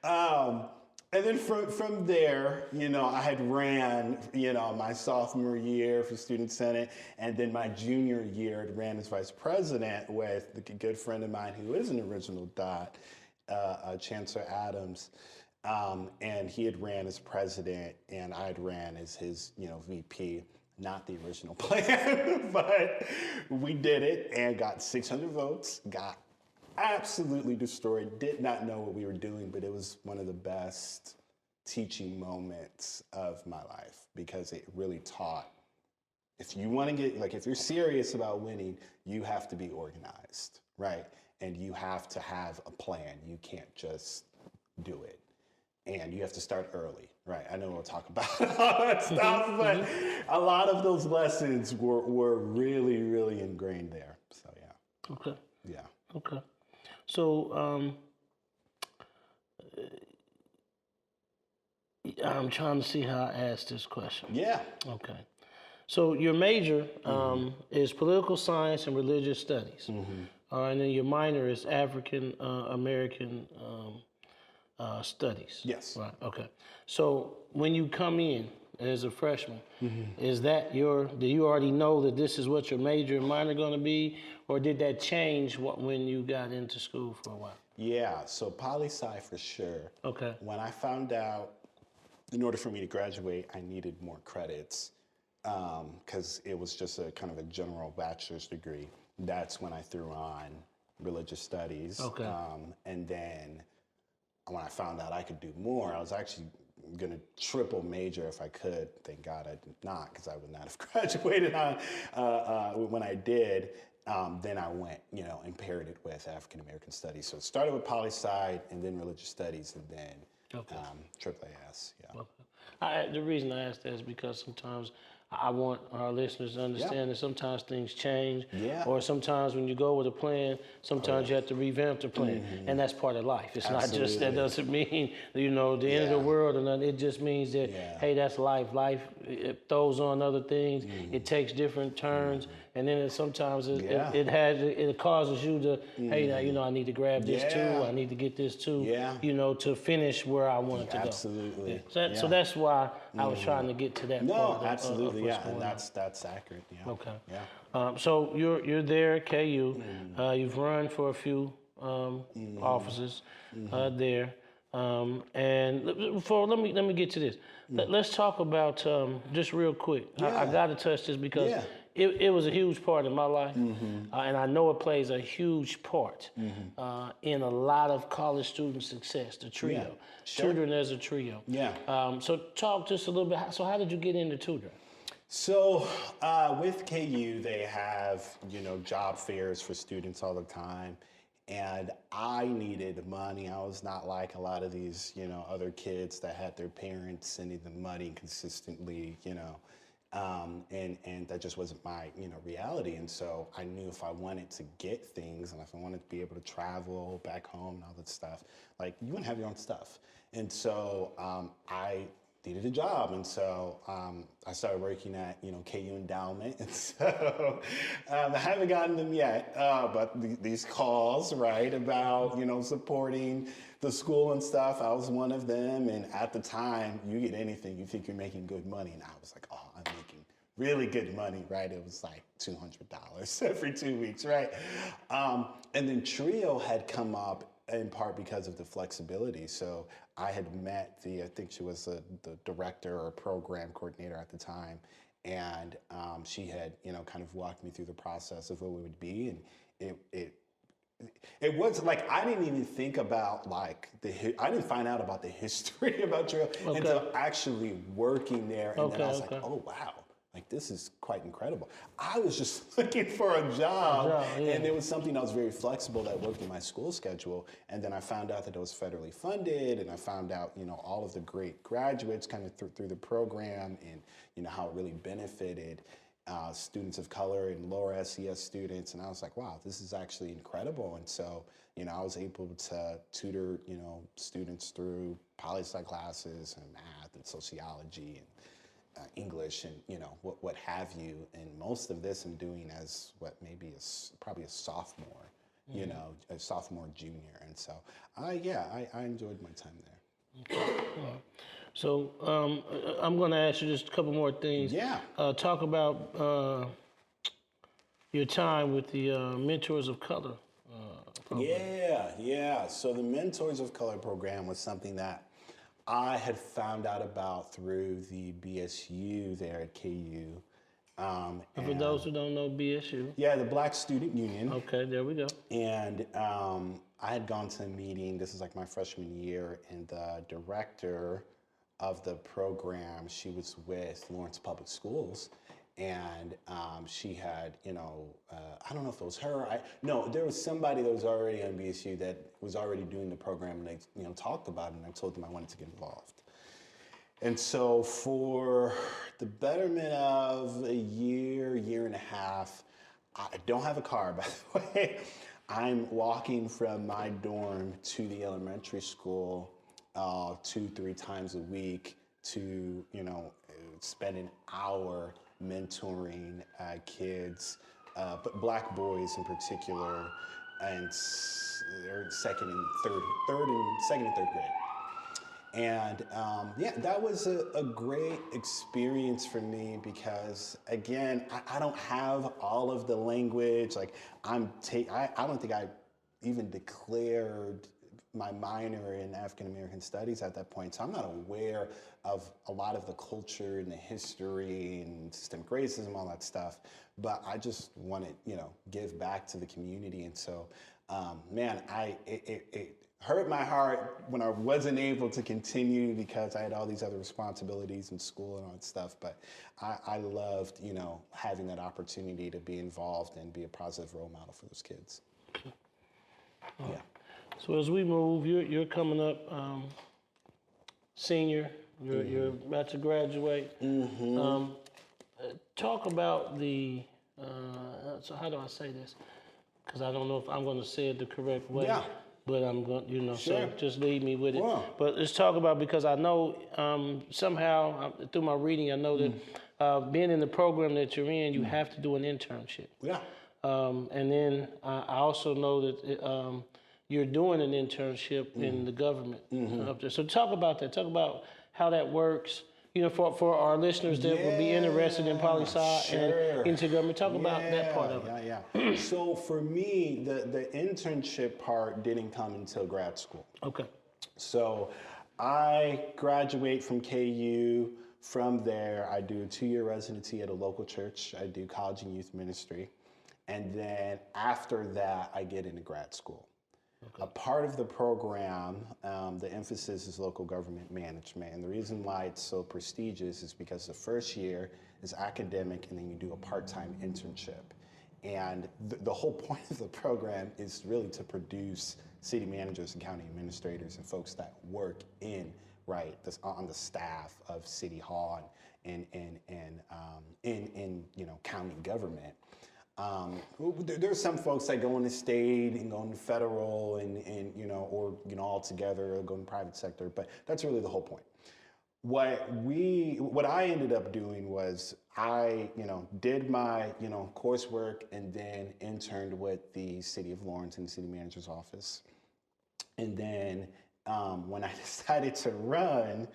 S1: and then from there, I had ran, my sophomore year for Student Senate, and then my junior year, I ran as vice president with a good friend of mine who is an original Dot, Chancellor Adams, and he had ran as president, and I had ran as his, VP. Not the original plan, but we did it and got 600 votes, got absolutely destroyed, did not know what we were doing, but it was one of the best teaching moments of my life because it really taught, if you want to get, if you're serious about winning, you have to be organized, right? And you have to have a plan. You can't just do it. And you have to start early, right? I know we'll talk about all that stuff, but a lot of those lessons were really, really ingrained there. So, yeah.
S2: Okay.
S1: Yeah.
S2: Okay. So, I'm trying to see how I ask this question.
S1: Yeah.
S2: Okay. So your major is political science and religious studies. All right, and then your minor is African American studies.
S1: Yes.
S2: Right. Okay. So when you come in as a freshman, is that do you already know that this is what your major and minor are going to be, or did that change when you got into school for a while?
S1: Yeah. So poli-sci for sure.
S2: Okay.
S1: When I found out, in order for me to graduate, I needed more credits because it was just a kind of a general bachelor's degree. That's when I threw on religious studies.
S2: Okay.
S1: And then when I found out I could do more, I was actually going to triple major if I could. Thank God I did not, because I would not have graduated on when I did. then I went, and paired it with African American studies. So it started with poli-sci and then religious studies and then AAAS. Yeah.
S2: The reason I ask that is because sometimes I want our listeners to understand that sometimes things change, or sometimes when you go with a plan, sometimes you have to revamp the plan, and that's part of life. It's not just, that doesn't mean, the end of the world or nothing. It just means that, hey, that's life. Life, it throws on other things. It takes different turns, and then sometimes it causes you to, hey, now, I need to grab this too. I need to get this too, to finish where I wanted to go.
S1: Absolutely.
S2: So that's why I was trying to get to that part.
S1: Absolutely. And that's accurate. Yeah.
S2: Okay.
S1: Yeah.
S2: So you're there at KU. You've run for a few offices there. And let me get to this. Let's talk about just real quick. I got to touch this because it was a huge part of my life, and I know it plays a huge part in a lot of college student success. The trio, tutoring as a trio.
S1: Yeah.
S2: So talk just a little bit. So how did you get into tutoring?
S1: So with KU, they have, job fairs for students all the time. And I needed money. I was not like a lot of these, other kids that had their parents sending them money consistently, and that just wasn't my, reality. And so I knew if I wanted to get things and if I wanted to be able to travel back home and all that stuff, like you wouldn't have your own stuff. And so I needed a job, and so I started working at KU Endowment, and so I haven't gotten them yet, but these calls, right, about supporting the school and stuff, I was one of them, and at the time, you get anything, you think you're making good money, and I was like, oh, I'm making really good money, right? It was like $200 every 2 weeks, right? And then Trio had come up in part because of the flexibility. So I had met I think she was the director or program coordinator at the time. And she had, kind of walked me through the process of what it would be. And it was like, I didn't even think about like I didn't find out about the history about Trio until actually working there. And then I was like, oh, wow. Like, this is quite incredible. I was just looking for a job, and there was something that was very flexible that worked in my school schedule. And then I found out that it was federally funded, and I found out, all of the great graduates kind of through the program, and, how it really benefited students of color and lower SES students. And I was like, wow, this is actually incredible. And so, I was able to tutor, students through poli-sci classes and math and sociology and English and what have you, and most of this I'm doing as probably a sophomore, a sophomore junior, and so I enjoyed my time there.
S2: Okay. So I'm going to ask you just a couple more things.
S1: Yeah.
S2: Talk about your time with the Mentors of Color program.
S1: Yeah. So the Mentors of Color program was something that I had found out about through the BSU there at KU.
S2: And for those who don't know BSU.
S1: Yeah, the Black Student Union.
S2: Okay, there we go.
S1: And I had gone to a meeting, this is like my freshman year, and the director of the program, she was with Lawrence Public Schools. And she had, I don't know if it was her. No, there was somebody that was already on BSU that was already doing the program, and they, talked about it, and I told them I wanted to get involved. And so for the betterment of a year and a half, I don't have a car, by the way. I'm walking from my dorm to the elementary school 2-3 times a week to, spend an hour mentoring kids, but Black boys in particular, and they're second and third grade. And that was a great experience for me because, again, I don't have all of the language. Like I don't think I even declared my minor in African American Studies at that point, so I'm not aware of a lot of the culture and the history and systemic racism, all that stuff. But I just want to, give back to the community, and so, hurt my heart when I wasn't able to continue because I had all these other responsibilities in school and all that stuff. But I loved, having that opportunity to be involved and be a positive role model for those kids. Yeah.
S2: So as we move, you're coming up senior. You're about to graduate. Talk about the. So how do I say this? Because I don't know if I'm going to say it the correct way. Yeah. But I'm going,
S1: Sure.
S2: So just lead me with it.
S1: Wow.
S2: But let's talk about, because I know somehow through my reading, I know that being in the program that you're in, you have to do an internship.
S1: Yeah.
S2: And then I also know that you're doing an internship in the government up there. So talk about that. Talk about how that works. For our listeners that would be interested in poli-sci and into government, talk about that part of it.
S1: Yeah. So for me, the internship part didn't come until grad school.
S2: Okay.
S1: So I graduate from KU. From there, I do a 2-year residency at a local church. I do college and youth ministry. And then after that, I get into grad school. Okay. A part of the program, the emphasis is local government management. And the reason why it's so prestigious is because the first year is academic and then you do a part-time internship. And the whole point of the program is really to produce city managers and county administrators and folks that work on the staff of City Hall and county government. There's some folks that go in the state and go in the federal or all together, or go in the private sector, but that's really the whole point. What I ended up doing was I, did my, coursework and then interned with the City of Lawrence in the city manager's office. And then when I decided to run,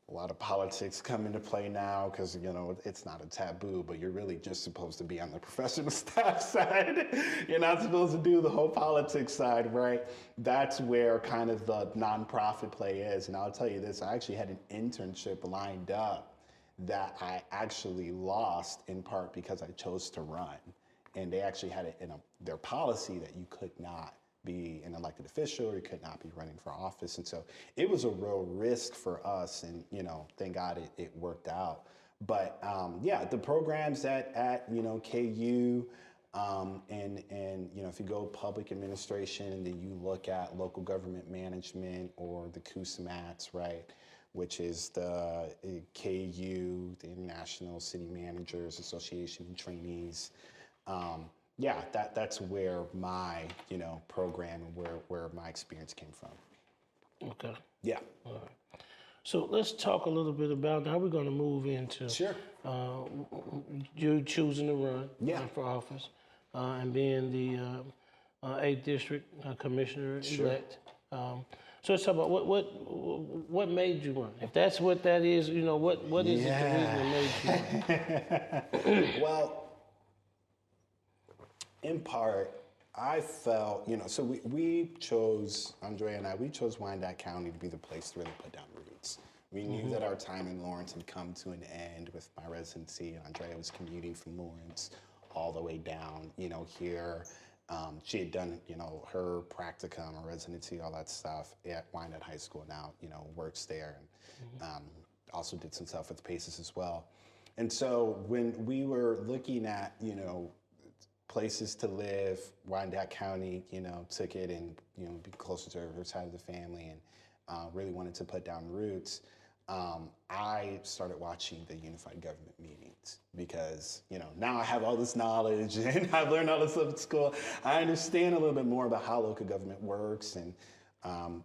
S1: a lot of politics come into play now because, it's not a taboo, but you're really just supposed to be on the professional staff side. You're not supposed to do the whole politics side, right? That's where kind of the nonprofit play is. And I'll tell you this, I actually had an internship lined up that I actually lost in part because I chose to run. And they actually had it in their policy that you could not be an elected official, or you could not be running for office. And so it was a real risk for us, and thank God it worked out. But the programs at KU, and if you go public administration and then you look at local government management or the CUSMATs, right, which is the KU, the International City Managers Association and Trainees. That's where my, program and where my experience came from.
S2: Okay.
S1: Yeah.
S2: All right. So let's talk a little bit about, now we're going to move into you choosing to run for office and being the 8th District Commissioner-elect. So let's talk about what made you run. If that's what that is, what is it the reason that made you run?
S1: Well, in part, I felt, so we chose, Andre and I, we chose Wyandotte County to be the place to really put down roots. We knew that our time in Lawrence had come to an end with my residency, and Andrea was commuting from Lawrence all the way down, here. She had done, her practicum, her residency, all that stuff at Wyandotte High School now, works there, and also did some stuff with PACES as well. And so when we were looking at, places to live, Wyandotte County, took it and, be closer to her side of the family and really wanted to put down roots. I started watching the unified government meetings because, now I have all this knowledge and I've learned all this stuff at school. I understand a little bit more about how local government works, and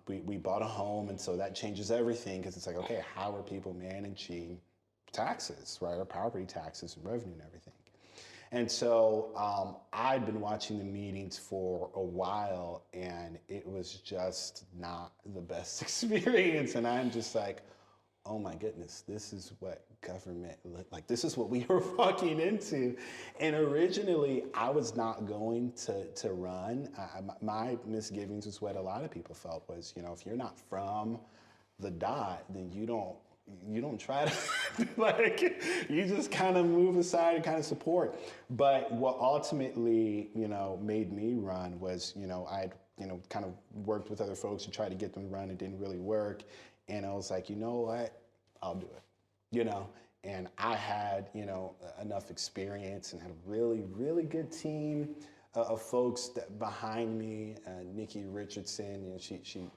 S1: we bought a home, and so that changes everything because it's like, okay, how are people managing taxes, right? Or property taxes and revenue and everything. And so I'd been watching the meetings for a while, and it was just not the best experience. And I'm just like, oh my goodness, this is what government looked like. This is what we were walking into. And originally, I was not going to run. My misgivings was what a lot of people felt was, if you're not from the dot, then you don't try to, you just kind of move aside and kind of support. But what ultimately, made me run was, I'd kind of worked with other folks to try to get them to run. It didn't really work. And I was like, you know what? I'll do it, And I had, enough experience and had a really, really good team of folks behind me. Nikki Richardson, she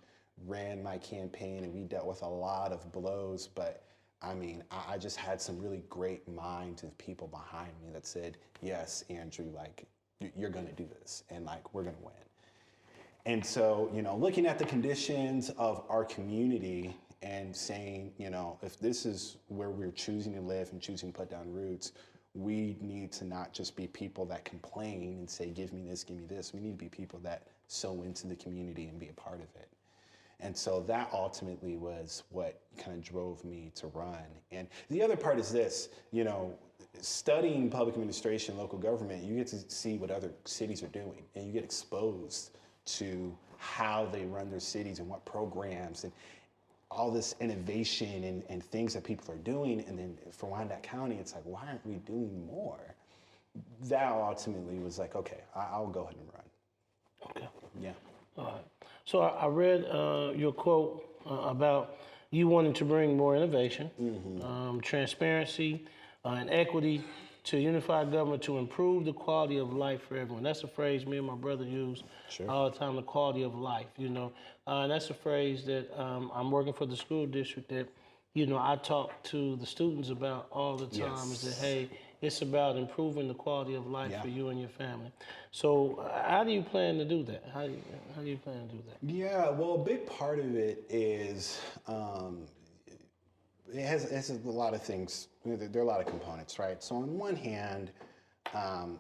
S1: ran my campaign, and we dealt with a lot of blows. But I mean, I just had some really great minds of people behind me that said, yes, Andrew, like, you're going to do this, and like, we're going to win. And so, looking at the conditions of our community and saying, if this is where we're choosing to live and choosing to put down roots, we need to not just be people that complain and say, give me this, give me this. We need to be people that sow into the community and be a part of it. And so that ultimately was what kind of drove me to run. And the other part is this, studying public administration, local government, you get to see what other cities are doing, and you get exposed to how they run their cities and what programs and all this innovation and things that people are doing. And then for Wyandotte County, it's like, why aren't we doing more? That ultimately was like, okay, I'll go ahead and run.
S2: Okay.
S1: Yeah.
S2: All right. So I read your quote about you wanting to bring more innovation, transparency, and equity to unified government to improve the quality of life for everyone. That's a phrase me and my brother use all the time, the quality of life, And that's a phrase that I'm working for the school district that, I talk to the students about all the time is that, hey, it's about improving the quality of life for you and your family. So how do you plan to do that? How do you plan to do that?
S1: Yeah, well, a big part of it is it has a lot of things. There are a lot of components, right? So on one hand,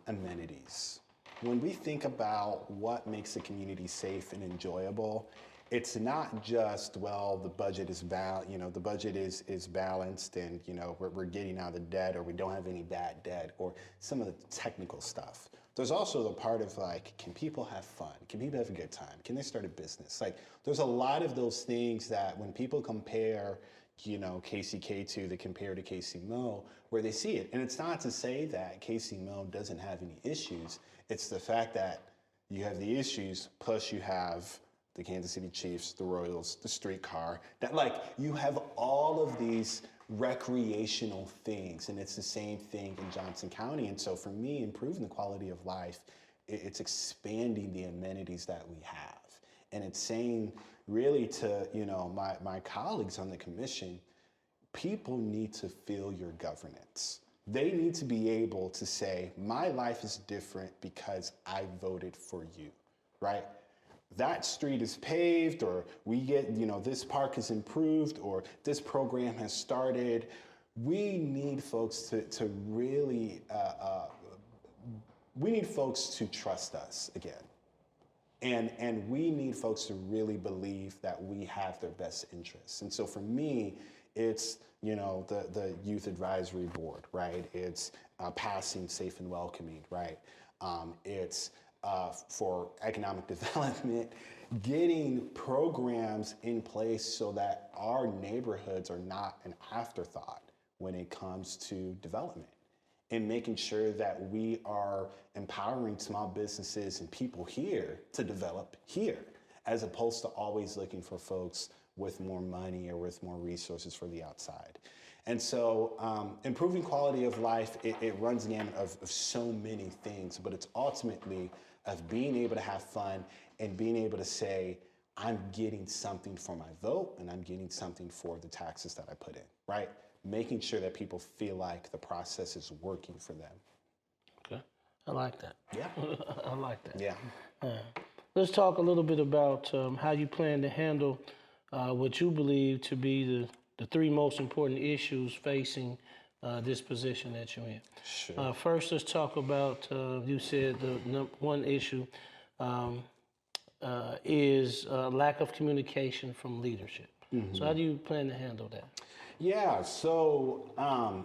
S1: amenities. When we think about what makes a community safe and enjoyable, it's not just, well, the budget is the budget is balanced, and we're getting out of the debt, or we don't have any bad debt, or some of the technical stuff. There's also the part of like, can people have fun? Can people have a good time? Can they start a business? Like, there's a lot of those things that when people compare, KCK2, they compare to KC-Mo, where they see it. And it's not to say that KC-Mo doesn't have any issues. It's the fact that you have the issues, plus you have the Kansas City Chiefs, the Royals, the streetcar, that like, you have all of these recreational things, and it's the same thing in Johnson County. And so for me, improving the quality of life, it's expanding the amenities that we have. And it's saying really to, my colleagues on the commission, people need to feel your governance. They need to be able to say, my life is different because I voted for you, right? That street is paved, or we get, this park is improved, or this program has started. We need folks to really, we need folks to trust us again. And we need folks to really believe that we have their best interests. And so for me, it's, the youth advisory board, right? It's passing safe and welcoming, right? It's for economic development, getting programs in place so that our neighborhoods are not an afterthought when it comes to development, and making sure that we are empowering small businesses and people here to develop here, as opposed to always looking for folks with more money or with more resources for the outside. And so improving quality of life, it runs the gamut of so many things, but it's ultimately of being able to have fun and being able to say, I'm getting something for my vote, and I'm getting something for the taxes that I put in, right? Making sure that people feel like the process is working for them.
S2: Okay, I like that.
S1: Yeah.
S2: I like that.
S1: Yeah.
S2: Let's talk a little bit about how you plan to handle what you believe to be the three most important issues facing this position that you're in.
S1: Sure.
S2: First, let's talk about, you said the one issue is lack of communication from leadership. Mm-hmm. So how do you plan to handle that?
S1: Yeah, so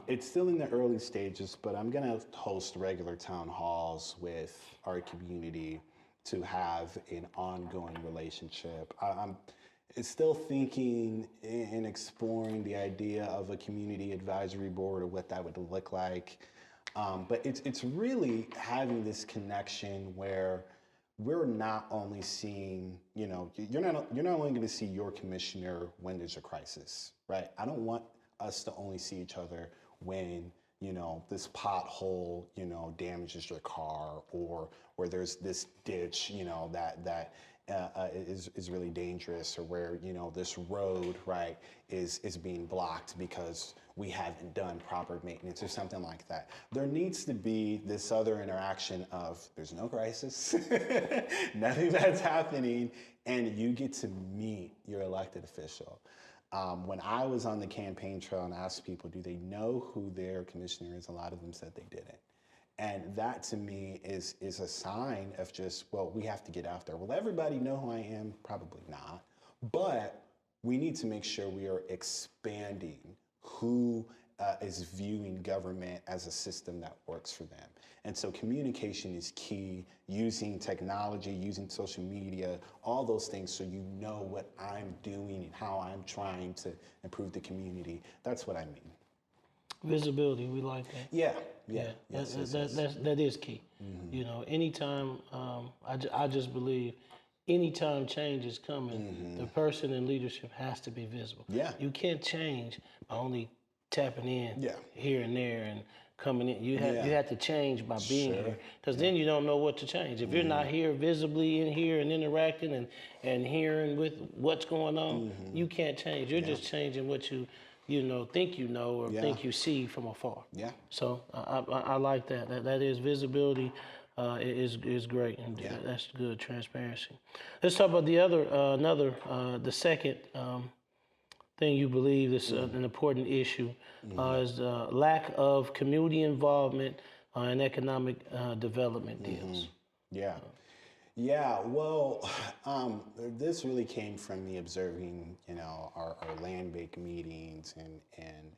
S1: it's still in the early stages, but I'm going to host regular town halls with our community to have an ongoing relationship. I'm still thinking and exploring the idea of a community advisory board or what that would look like. But it's really having this connection where we're not only seeing, you're not only going to see your commissioner when there's a crisis, right? I don't want us to only see each other when, this pothole, damages your car, or there's this ditch, that is really dangerous, or where, this road, right, is being blocked because we haven't done proper maintenance or something like that. There needs to be this other interaction of there's no crisis, nothing that's happening, and you get to meet your elected official. When I was on the campaign trail and asked people, do they know who their commissioner is? A lot of them said they didn't. And that to me is a sign of just, well, we have to get out there. Will everybody know who I am? Probably not. But we need to make sure we are expanding who is viewing government as a system that works for them. And so communication is key, using technology, using social media, all those things, so you know what I'm doing and how I'm trying to improve the community. That's what I mean.
S2: Visibility, we like that.
S1: Yeah.
S2: That is key. Mm-hmm. Anytime, I just believe, anytime change is coming, mm-hmm. the person in leadership has to be visible. Yeah. You can't change by only tapping in here and there and coming in. You have to change by being here, because then you don't know what to change. If you're not here visibly in here and interacting and hearing with what's going on, mm-hmm. you can't change. You're just changing what you think or think you see from afar. Yeah. So I like that. That is visibility. Is great, and that's good transparency. Let's talk about the second thing you believe is an important issue, is the lack of community involvement in economic development deals.
S1: Yeah, well, this really came from me observing, our land bank meetings and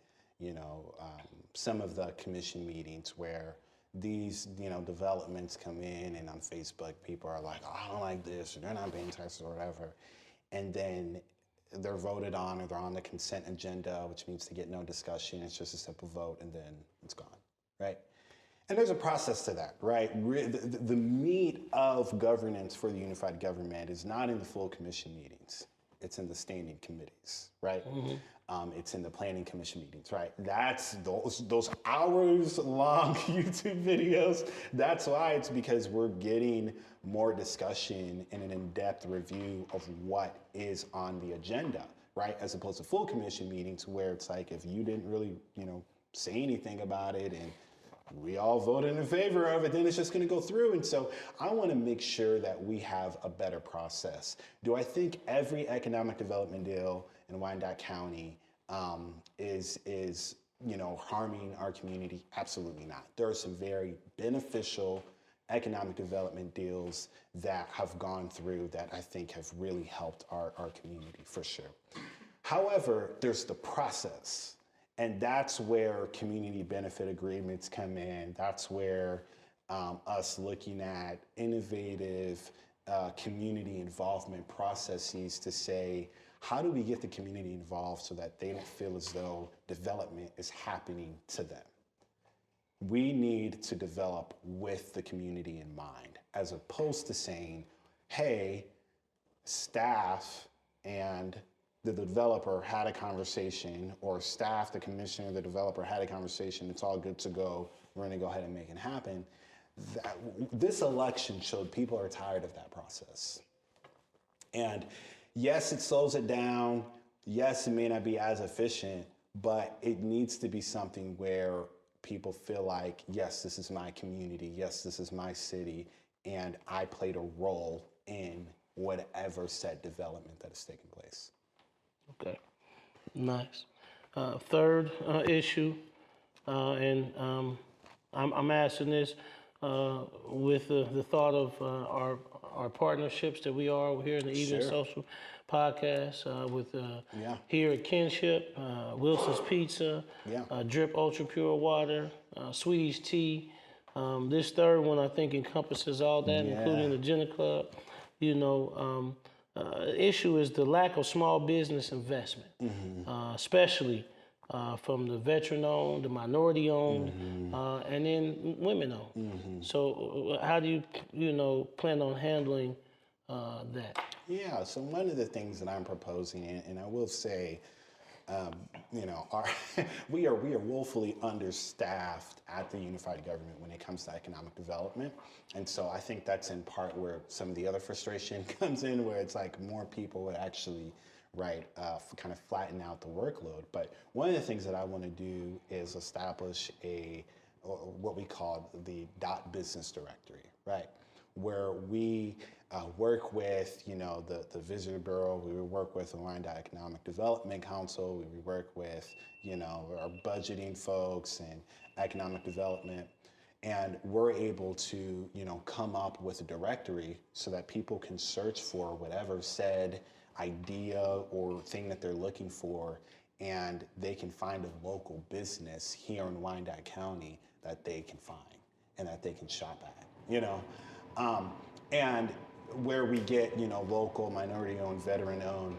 S1: some of the commission meetings where these, developments come in, and on Facebook, people are like, oh, I don't like this, or they're not paying taxes or whatever. And then they're voted on, or they're on the consent agenda, which means they get no discussion. It's just a simple vote, and then it's gone, right? And there's a process to that, right? The meat of governance for the unified government is not in the full commission meetings. It's in the standing committees, right? Mm-hmm. It's in the planning commission meetings, right? That's those hours-long YouTube videos. That's why it's because we're getting more discussion and an in-depth review of what is on the agenda, right? As opposed to full commission meetings where it's like, if you didn't really, say anything about it and we all voted in favor of it, then it's just going to go through. And so I want to make sure that we have a better process. Do I think every economic development deal in Wyandotte County is harming our community? Absolutely not. There are some very beneficial economic development deals that have gone through that I think have really helped our community, for sure. However, there's the process. And that's where community benefit agreements come in. That's where us looking at innovative community involvement processes to say, how do we get the community involved so that they don't feel as though development is happening to them? We need to develop with the community in mind, as opposed to saying, hey, staff and the developer had a conversation, or staff, the commissioner, the developer had a conversation, it's all good to go, we're gonna go ahead and make it happen. This election showed people are tired of that process. And yes, it slows it down. Yes, it may not be as efficient, but it needs to be something where people feel like, yes, this is my community, yes, this is my city, and I played a role in whatever said development that is taking place.
S2: Okay, nice. Third issue, and I'm asking this with the thought of our partnerships that we are here in the Evening Social Podcast with here at Kinship, Wilson's Pizza, Drip Ultra Pure Water, Sweeties Tea. This third one I think encompasses all that, including the Jenna Club. Issue is the lack of small business investment, especially from the veteran-owned, the minority-owned, and then women-owned. So how do you plan on handling that?
S1: Yeah, so one of the things that I'm proposing, and I will say, we are woefully understaffed at the unified government when it comes to economic development, and so I think that's in part where some of the other frustration comes in, where it's like more people would actually kind of flatten out the workload. But one of the things that I want to do is establish what we call the .business directory, right? Where we work with, the Visitor Bureau, we would work with the Wyandotte Economic Development Council, we would work with, our budgeting folks and economic development, and we're able to, come up with a directory so that people can search for whatever said idea or thing that they're looking for, and they can find a local business here in Wyandotte County that they can find and that they can shop at, and where we get, local, minority-owned, veteran-owned,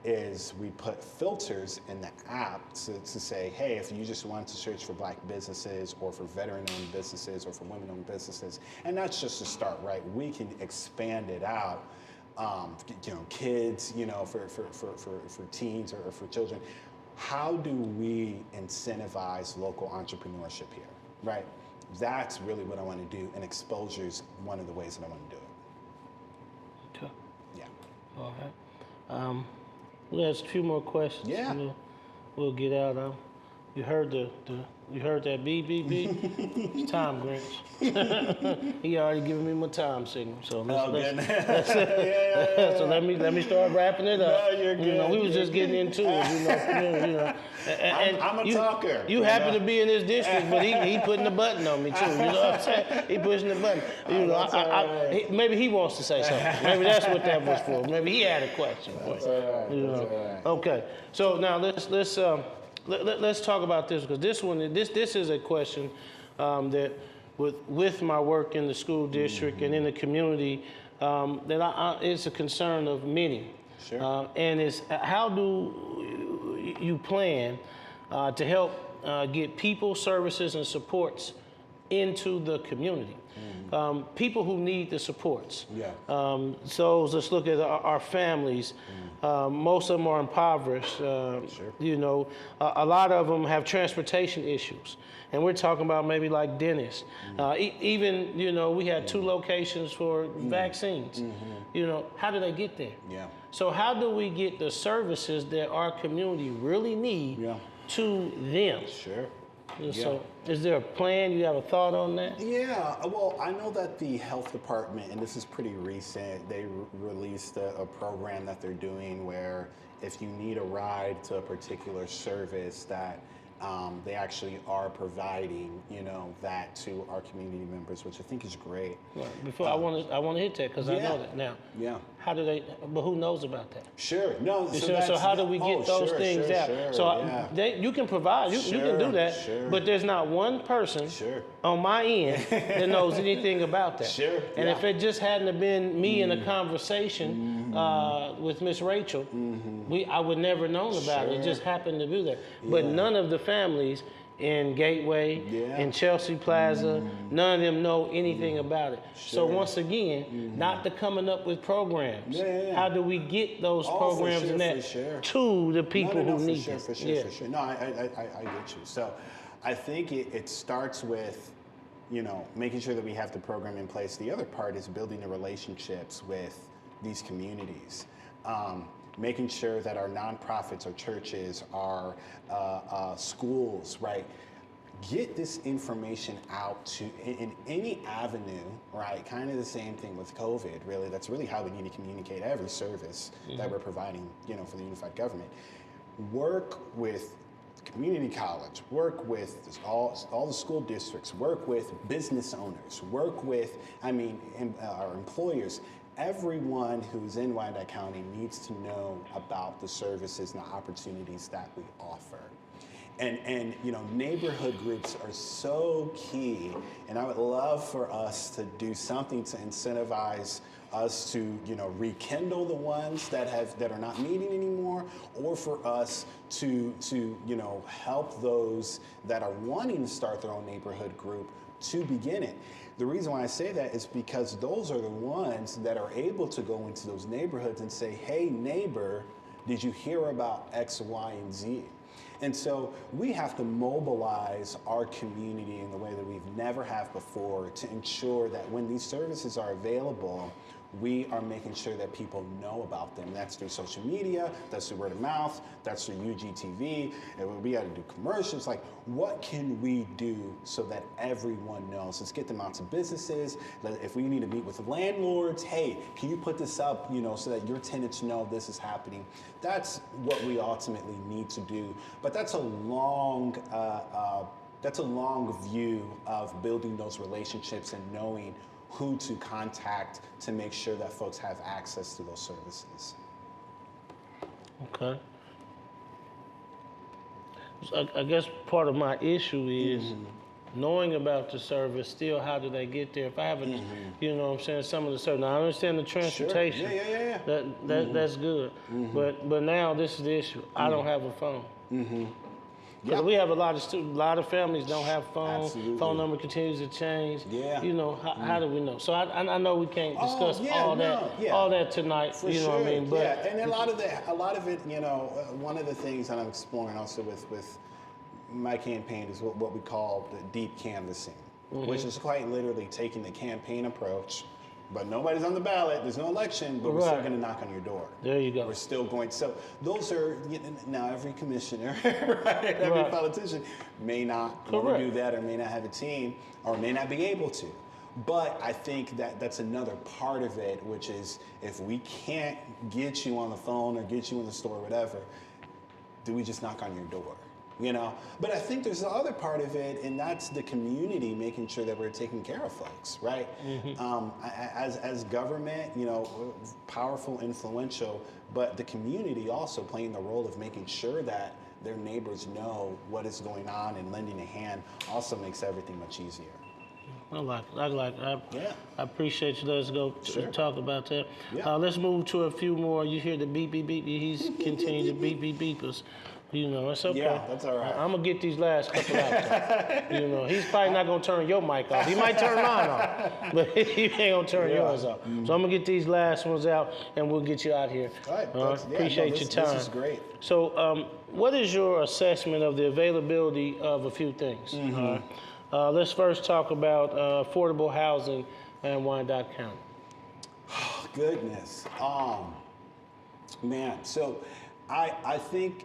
S1: is we put filters in the app to say, hey, if you just want to search for Black businesses or for veteran-owned businesses or for women-owned businesses, and that's just a start, right? We can expand it out, kids, for teens or for children. How do we incentivize local entrepreneurship here, right? That's really what I want to do, and exposure is one of the ways that I want to do it.
S2: Okay.
S1: Yeah.
S2: All right. We have a few more questions.
S1: Yeah.
S2: We'll get out. You heard that beep beep beep? It's time, Grinch. He already given me my time signal. So so let me start wrapping it up.
S1: No, you're good.
S2: We was just getting into it. And
S1: I'm a talker.
S2: You happen to be in this district, but he putting the button on me too. You know what I'm saying? He pushing the button. Maybe he wants to say something. Maybe that's what that was for. Maybe he had a question.
S1: That's all right.
S2: Okay. So now let's talk about this, because this is a question that with my work in the school district and in the community, that it's a concern of many.
S1: Sure.
S2: And it's how do you plan to help get people, services, and supports into the community? People who need the supports.
S1: Yeah.
S2: So let's look at our families. Most of them are impoverished.
S1: Sure.
S2: A lot of them have transportation issues. And we're talking about maybe like dentists. Even, we had 2 locations for vaccines. How do they get there?
S1: Yeah.
S2: So how do we get the services that our community really need to them?
S1: Sure.
S2: So is there a plan? You have a thought on that?
S1: Yeah, well, I know that the health department, and this is pretty recent, they released a program that they're doing where if you need a ride to a particular service, that they actually are providing, that to our community members, which I think is great.
S2: Right. Before I want to hit that, because I know that now.
S1: Yeah.
S2: How do they? But who knows about that?
S1: Sure. No.
S2: So how do we get those things out?
S1: Sure,
S2: so you can provide. You can do that.
S1: Sure.
S2: But there's not one person on my end that knows anything about that.
S1: Sure.
S2: And if it just hadn't have been me in a conversation with Miss Rachel, I would never known about it. It just happened to be there. But none of the families in Gateway, in Chelsea Plaza, none of them know anything about it. So once again, not the coming up with programs. How do we get those programs and that to the people who need them?
S1: For sure. No, I get you. So I think it starts with, making sure that we have the program in place. The other part is building the relationships with these communities. Making sure that our nonprofits, our churches, our schools, right, get this information out to in any avenue, right? Kind of the same thing with COVID, really. That's really how we need to communicate every service that we're providing, for the unified government. Work with community college, work with all the school districts, work with business owners, work with, our employers. Everyone who's in Wyandotte County needs to know about the services and the opportunities that we offer. And neighborhood groups are so key, and I would love for us to do something to incentivize us to, rekindle the ones that are not meeting anymore, or for us to help those that are wanting to start their own neighborhood group to begin it. The reason why I say that is because those are the ones that are able to go into those neighborhoods and say, hey, neighbor, did you hear about X, Y, and Z? And so we have to mobilize our community in the way that we've never have before to ensure that when these services are available, we are making sure that people know about them. That's through social media, that's through word of mouth, that's through UGTV, and we got to do commercials. Like, what can we do so that everyone knows? Let's get them out to businesses. If we need to meet with landlords, hey, can you put this up, so that your tenants know this is happening? That's what we ultimately need to do. But that's a long view of building those relationships and knowing who to contact to make sure that folks have access to those services.
S2: Okay. So I guess part of my issue is knowing about the service. Still, how do they get there? If I have a, some of the service. Now I understand the transportation.
S1: Sure. Yeah.
S2: That's good. But now this is the issue. I don't have a phone. Because we have a lot of families don't have phones.
S1: Absolutely.
S2: Phone number continues to change.
S1: Yeah.
S2: How do we know? So I know we can't discuss all that tonight.
S1: For
S2: you know
S1: sure.
S2: what I mean? But
S1: and a lot of it, one of the things that I'm exploring also with my campaign is what we call the deep canvassing, which is quite literally taking the campaign approach. But nobody's on the ballot, there's no election, but we're still going to knock on your door.
S2: There you go.
S1: We're still going. So those are, now every commissioner, right? Every politician may not want to do that, or may not have a team, or may not be able to. But I think that's another part of it, which is if we can't get you on the phone or get you in the store or whatever, do we just knock on your door? But I think there's the other part of it, and that's the community making sure that we're taking care of folks, right? As government, powerful, influential, but the community also playing the role of making sure that their neighbors know what is going on, and lending a hand also makes everything much easier.
S2: I like it. I appreciate you. Let's go talk about that.
S1: Yeah.
S2: Let's move to a few more. You hear the beep, beep, beep. He's continuing to beep, beep, beepers. It's okay.
S1: Yeah, that's all right.
S2: I'm going to get these last couple out. He's probably not going to turn your mic off. He might turn mine off, but he ain't going to turn yours off. So I'm going to get these last ones out, and we'll get you out here.
S1: All right.
S2: Appreciate your time.
S1: This is great.
S2: So what is your assessment of the availability of a few things? Let's first talk about affordable housing in Wyandotte County.
S1: Oh, goodness. Man, so I think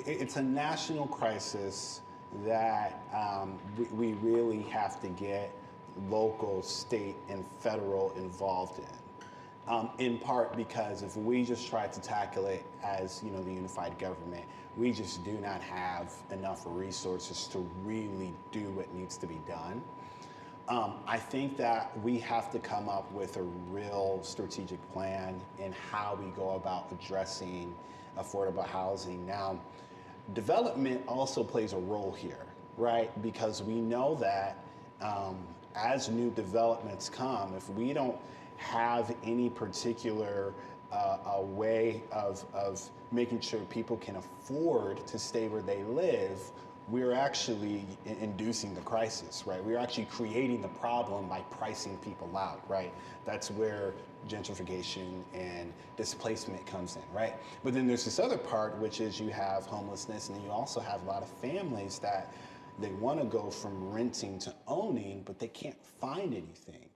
S1: it's a national crisis that we really have to get local, state, and federal involved in part because if we just try to tackle it as the unified government, we just do not have enough resources to really do what needs to be done. I think that we have to come up with a real strategic plan in how we go about addressing affordable housing. Now, development also plays a role here, right? Because we know that as new developments come, if we don't have any particular a way of making sure people can afford to stay where they live, we're actually inducing the crisis, right? We're actually creating the problem by pricing people out, right? That's where gentrification and displacement comes in, right? But then there's this other part, which is you have homelessness, and then you also have a lot of families that they want to go from renting to owning, but they can't find anything.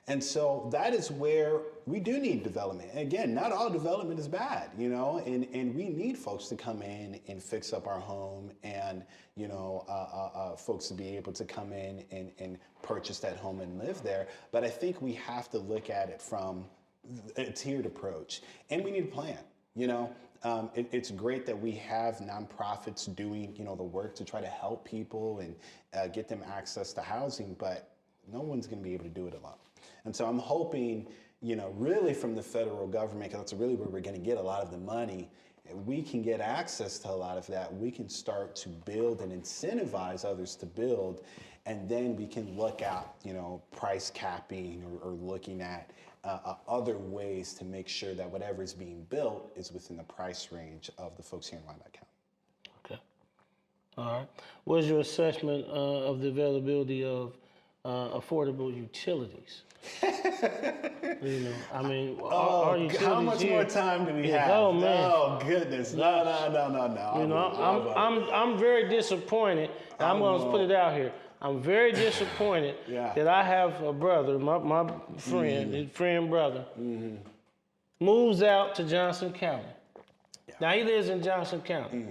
S1: And so that is where we do need development. And again, not all development is bad, and we need folks to come in and fix up our home, and, folks to be able to come in and purchase that home and live there. But I think we have to look at it from a tiered approach, and we need a plan, It's great that we have nonprofits doing, the work to try to help people and get them access to housing, but no one's going to be able to do it alone. And so I'm hoping, really from the federal government, because that's really where we're going to get a lot of the money, we can get access to a lot of that, we can start to build and incentivize others to build, and then we can look at, price capping or looking at other ways to make sure that whatever is being built is within the price range of the folks here in Wyandotte County.
S2: Okay. All right. What's your assessment of the availability of affordable utilities? Our utilities
S1: how much
S2: here,
S1: more time do we have?
S2: Oh man!
S1: Oh goodness! No.
S2: I'm very disappointed. I'm going to put it out here. I'm very disappointed that I have a brother, my friend, his friend brother, moves out to Johnson County. Yeah. Now he lives in Johnson County,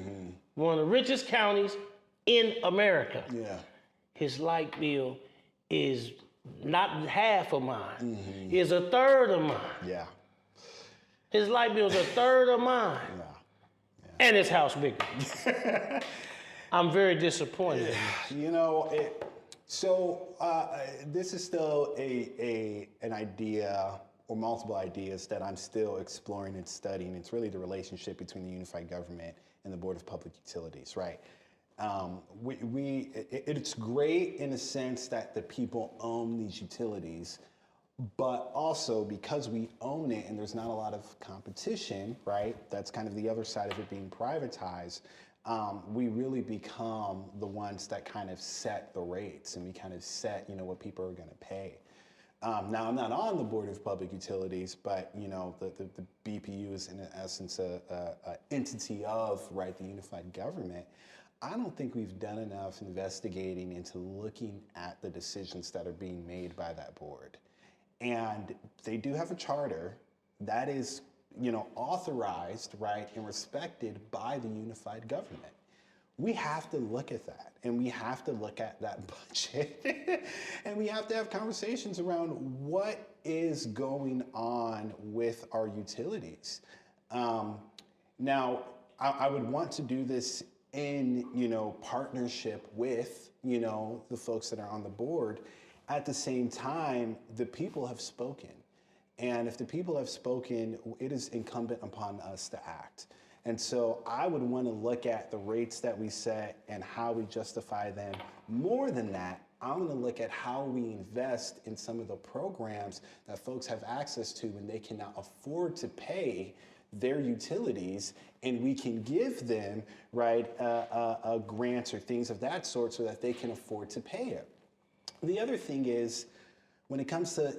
S2: one of the richest counties in America.
S1: Yeah.
S2: His light bill is not half of mine. It's a third of mine. Yeah. His light bill is a third of mine. Yeah. And his house bigger. I'm very disappointed.
S1: This is still an idea or multiple ideas that I'm still exploring and studying. It's really the relationship between the unified government and the Board of Public Utilities, right? It's great in the sense that the people own these utilities, but also because we own it and there's not a lot of competition, right? That's kind of the other side of it being privatized. We really become the ones that kind of set the rates, and we kind of set, what people are going to pay. Now, I'm not on the Board of Public Utilities, but the BPU is in essence a entity of, right, the unified government. I don't think we've done enough investigating into looking at the decisions that are being made by that board. And they do have a charter that is, authorized, right, and respected by the unified government. We have to look at that, and we have to look at that budget, and we have to have conversations around what is going on with our utilities. Now, I would want to do this in, partnership with, the folks that are on the board. At the same time, the people have spoken. And if the people have spoken, it is incumbent upon us to act. And so I would want to look at the rates that we set and how we justify them. More than that, I'm going to look at how we invest in some of the programs that folks have access to when they cannot afford to pay their utilities, and we can give them, right, grants or things of that sort so that they can afford to pay it. The other thing is, when it comes to,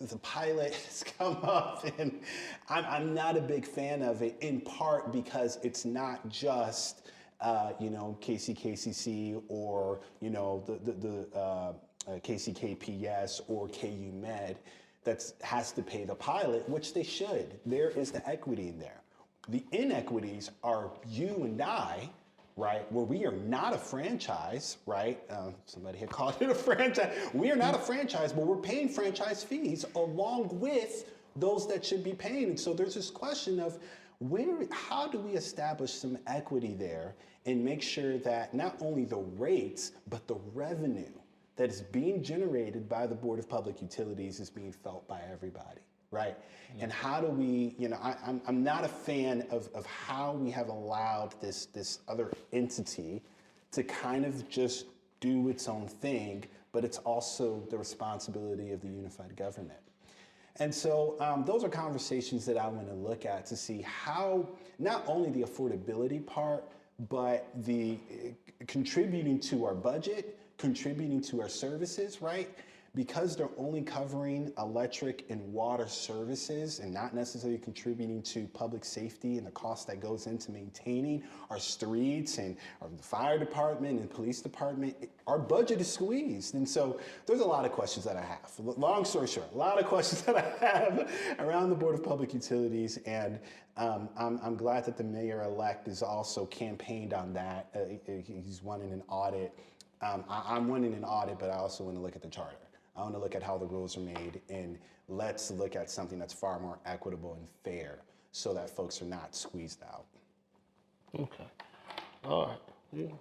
S1: the pilot has come up, and I'm not a big fan of it, in part because it's not just, KCKCC or, the KCKPS or KU Med that has to pay the pilot, which they should. There is the equity in there. The inequities are you and I, right, where we are not a franchise, right? Somebody had called it a franchise. We are not a franchise, but we're paying franchise fees along with those that should be paying. And so there's this question of how do we establish some equity there and make sure that not only the rates, but the revenue that is being generated by the Board of Public Utilities is being felt by everybody, right? And how do we, I'm not a fan of how we have allowed this other entity to kind of just do its own thing, but it's also the responsibility of the unified government. And so those are conversations that I want to look at to see how not only the affordability part, but the contributing to our budget, contributing to our services, right? Because they're only covering electric and water services and not necessarily contributing to public safety and the cost that goes into maintaining our streets and the fire department and police department, our budget is squeezed. And so there's a lot of questions that I have. Long story short, a lot of questions that I have around the Board of Public Utilities, and I'm glad that the mayor-elect is also campaigned on that. He's wanting an audit. I'm wanting an audit, but I also want to look at the charter. I want to look at how the rules are made, and let's look at something that's far more equitable and fair so that folks are not squeezed out. Okay.
S2: All right. Okay.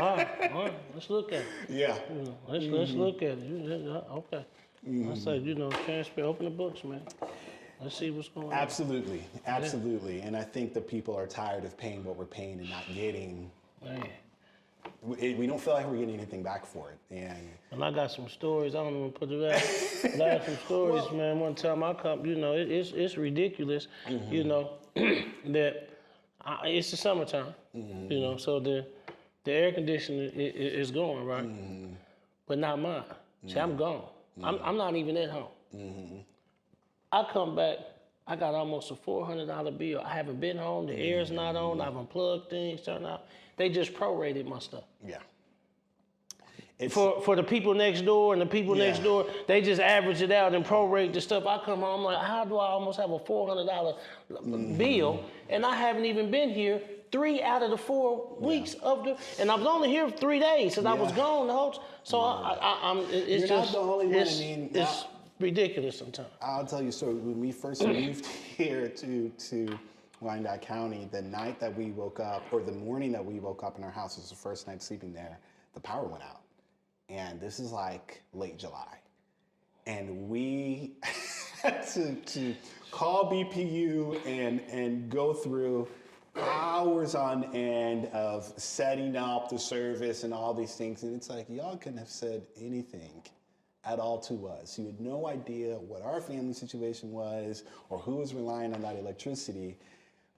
S2: All right. Let's look at it.
S1: Yeah.
S2: Let's look at it. Okay. I say, transparent. Open the books, man. Let's see what's going on.
S1: Absolutely. And I think that people are tired of paying what we're paying and not getting.
S2: Man.
S1: We don't feel like we're getting anything back for it.
S2: And I got some stories. I don't even put it out. But I got some stories, man. One time I come, it's ridiculous, that it's the summertime, so the air conditioner is going, right? But not mine. See, I'm gone. I'm not even at home. I come back, I got almost a $400 bill. I haven't been home. The air's not on. I've unplugged things, turned out. They just prorated my stuff.
S1: Yeah.
S2: For the people next door and the people next door, they just average it out and prorate the stuff. I come home, I'm like, how do I almost have a $400 bill and I haven't even been here 3 out of the 4 weeks of and I was only here 3 days and I was gone the whole. So it's
S1: You're
S2: just
S1: not the only one.
S2: it's ridiculous sometimes.
S1: I'll tell you. So when we first moved here to Wyandotte County, the night that we woke up, or the morning that we woke up in our house, was the first night sleeping there, the power went out. And this is like late July. And we had to call BPU and go through hours on end of setting up the service and all these things. And it's like, y'all couldn't have said anything at all to us. You had no idea what our family situation was or who was relying on that electricity.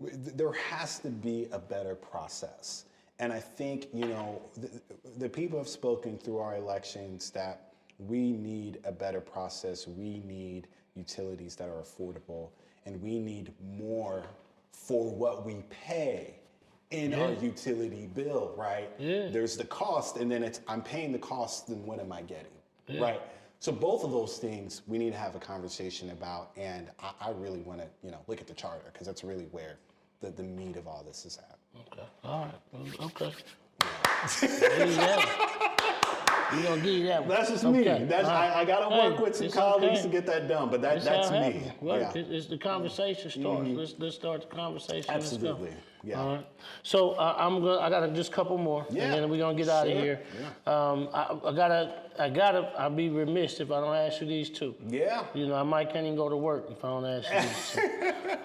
S1: There has to be a better process. And I think, the people have spoken through our elections that we need a better process. We need utilities that are affordable, and we need more for what we pay in our utility bill, right? Yeah. There's the cost, and then I'm paying the cost, then what am I getting, right? So both of those things we need to have a conversation about, and I really want to, look at the charter, because that's really where the meat of all this is at.
S2: Okay. All right. Okay. We're going to give you that one.
S1: That's just me. I got to work with some colleagues to get that done, but that's me.
S2: Well, it's the conversation starts. Let's start the conversation.
S1: Absolutely. Yeah.
S2: All right. So I got just a couple more, and then we're going to get out of here. Yeah. I'd be remiss if I don't ask you these two.
S1: Yeah.
S2: I might can't even go to work if I don't ask you these two.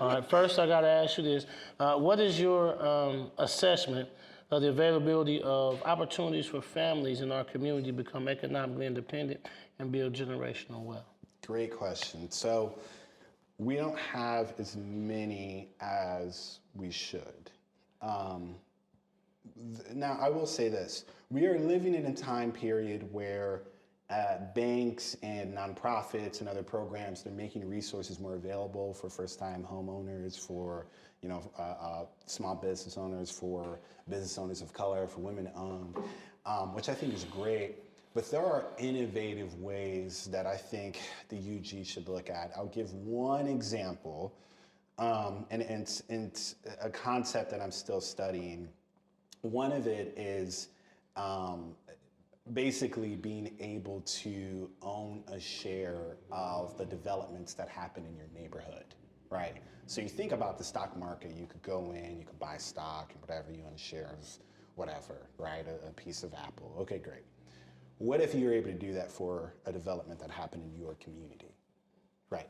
S2: All right. First, I got to ask you this. What is your assessment of the availability of opportunities for families in our community to become economically independent and build generational wealth?
S1: Great question. So we don't have as many as we should. Now, I will say this. We are living in a time period where banks and nonprofits and other programs, they're making resources more available for first-time homeowners, for small business owners, for business owners of color, for women-owned, which I think is great. But there are innovative ways that I think the UG should look at. I'll give one example, and it's a concept that I'm still studying. One of it is basically being able to own a share of the developments that happen in your neighborhood, right? So you think about the stock market, you could go in, you could buy stock and whatever, you own a share of whatever, right? A piece of Apple. Okay, great. What if you're able to do that for a development that happened in your community, right?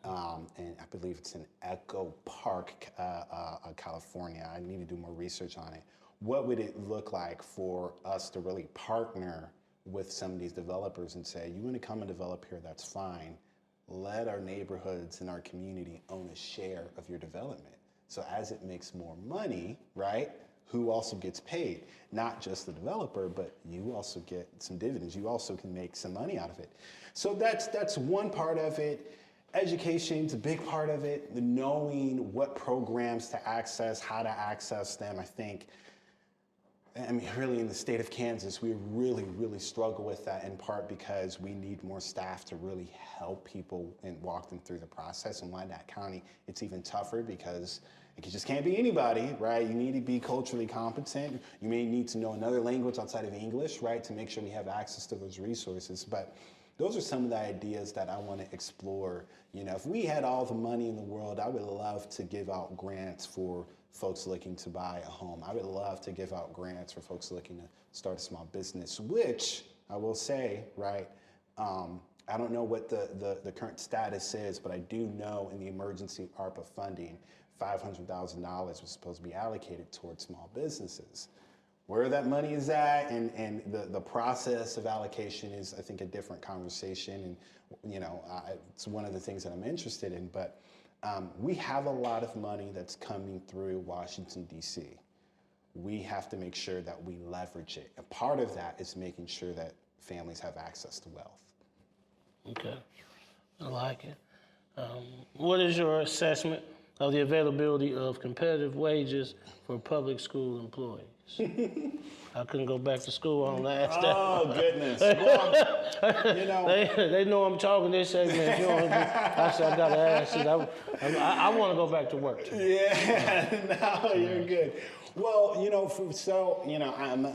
S1: And I believe it's in Echo Park, California. I need to do more research on it. What would it look like for us to really partner with some of these developers and say, you want to come and develop here, that's fine. Let our neighborhoods and our community own a share of your development. So as it makes more money, right, who also gets paid? Not just the developer, but you also get some dividends. You also can make some money out of it. So that's one part of it. Education's a big part of it. The knowing what programs to access, how to access them. I mean, really in the state of Kansas, we really, really struggle with that, in part because we need more staff to really help people and walk them through the process. In Wyandotte County, it's even tougher because it just can't be anybody, right? You need to be culturally competent. You may need to know another language outside of English, right, to make sure we have access to those resources. But those are some of the ideas that I want to explore. If we had all the money in the world, I would love to give out grants for folks looking to buy a home. I would love to give out grants for folks looking to start a small business, which I will say, right, I don't know what the current status is, but I do know in the emergency ARPA funding, $500,000 was supposed to be allocated towards small businesses. Where that money is at and the process of allocation is, I think, a different conversation. And, it's one of the things that I'm interested in. But we have a lot of money that's coming through Washington, D.C. We have to make sure that we leverage it. And part of that is making sure that families have access to wealth.
S2: Okay, I like it. What is your assessment of the availability of competitive wages for public school employees? I couldn't go back to school on that.
S1: Oh, goodness. Well,
S2: They know I'm talking this segment. I said I got to ask it. I want to go back to work too.
S1: Yeah, no, you're good. Well, I'm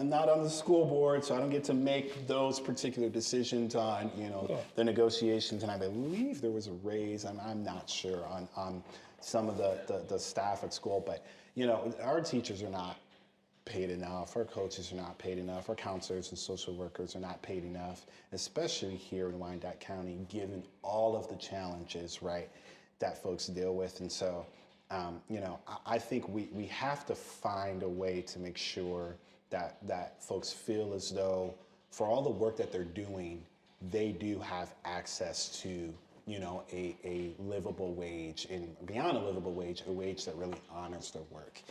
S1: not on the school board, so I don't get to make those particular decisions on, the negotiations. And I believe there was a raise. I'm not sure on some of the staff at school, but our teachers are not paid enough. Our coaches are not paid enough. Our counselors and social workers are not paid enough, especially here in Wyandotte County, given all of the challenges, right, that folks deal with. And so, I think we have to find a way to make sure that folks feel as though for all the work that they're doing, they do have access to, a livable wage, and beyond a livable wage, a wage that really honors their work.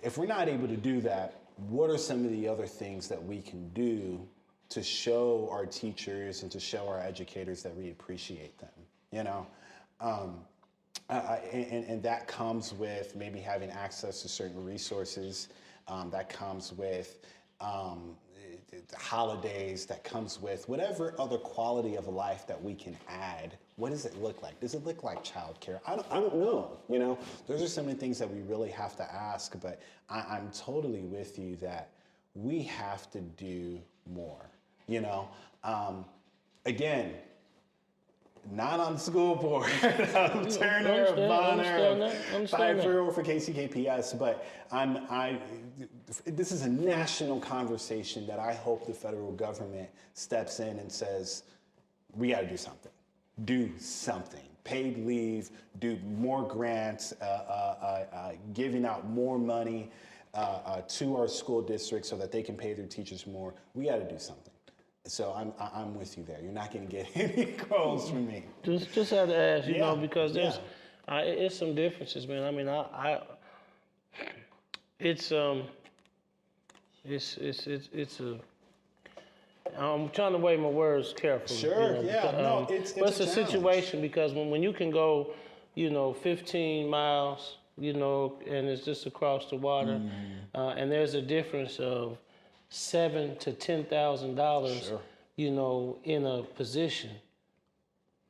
S1: If we're not able to do that, what are some of the other things that we can do to show our teachers and to show our educators that we appreciate them, and that comes with maybe having access to certain resources, that comes with holidays, that comes with whatever other quality of life that we can add. What does it look like? Does it look like childcare? I don't know. Those are some of the things that we really have to ask, but I'm totally with you that we have to do more, Again, not on the school board. I'm Turner, Bonner, 5-0 for KCKPS, but this is a national conversation that I hope the federal government steps in and says, we got to do something. Do something. Paid leave, do more grants, giving out more money to our school districts so that they can pay their teachers more. We got to do something. So I'm with you there. You're not going to get any calls from me.
S2: Just had to ask, because there's it's some differences, man. I mean, it's I'm trying to weigh my words carefully.
S1: Sure,
S2: it's a situation because when you can go, 15 miles, and it's just across the water, and there's a difference of $7,000 to $10,000,
S1: sure.
S2: In a position.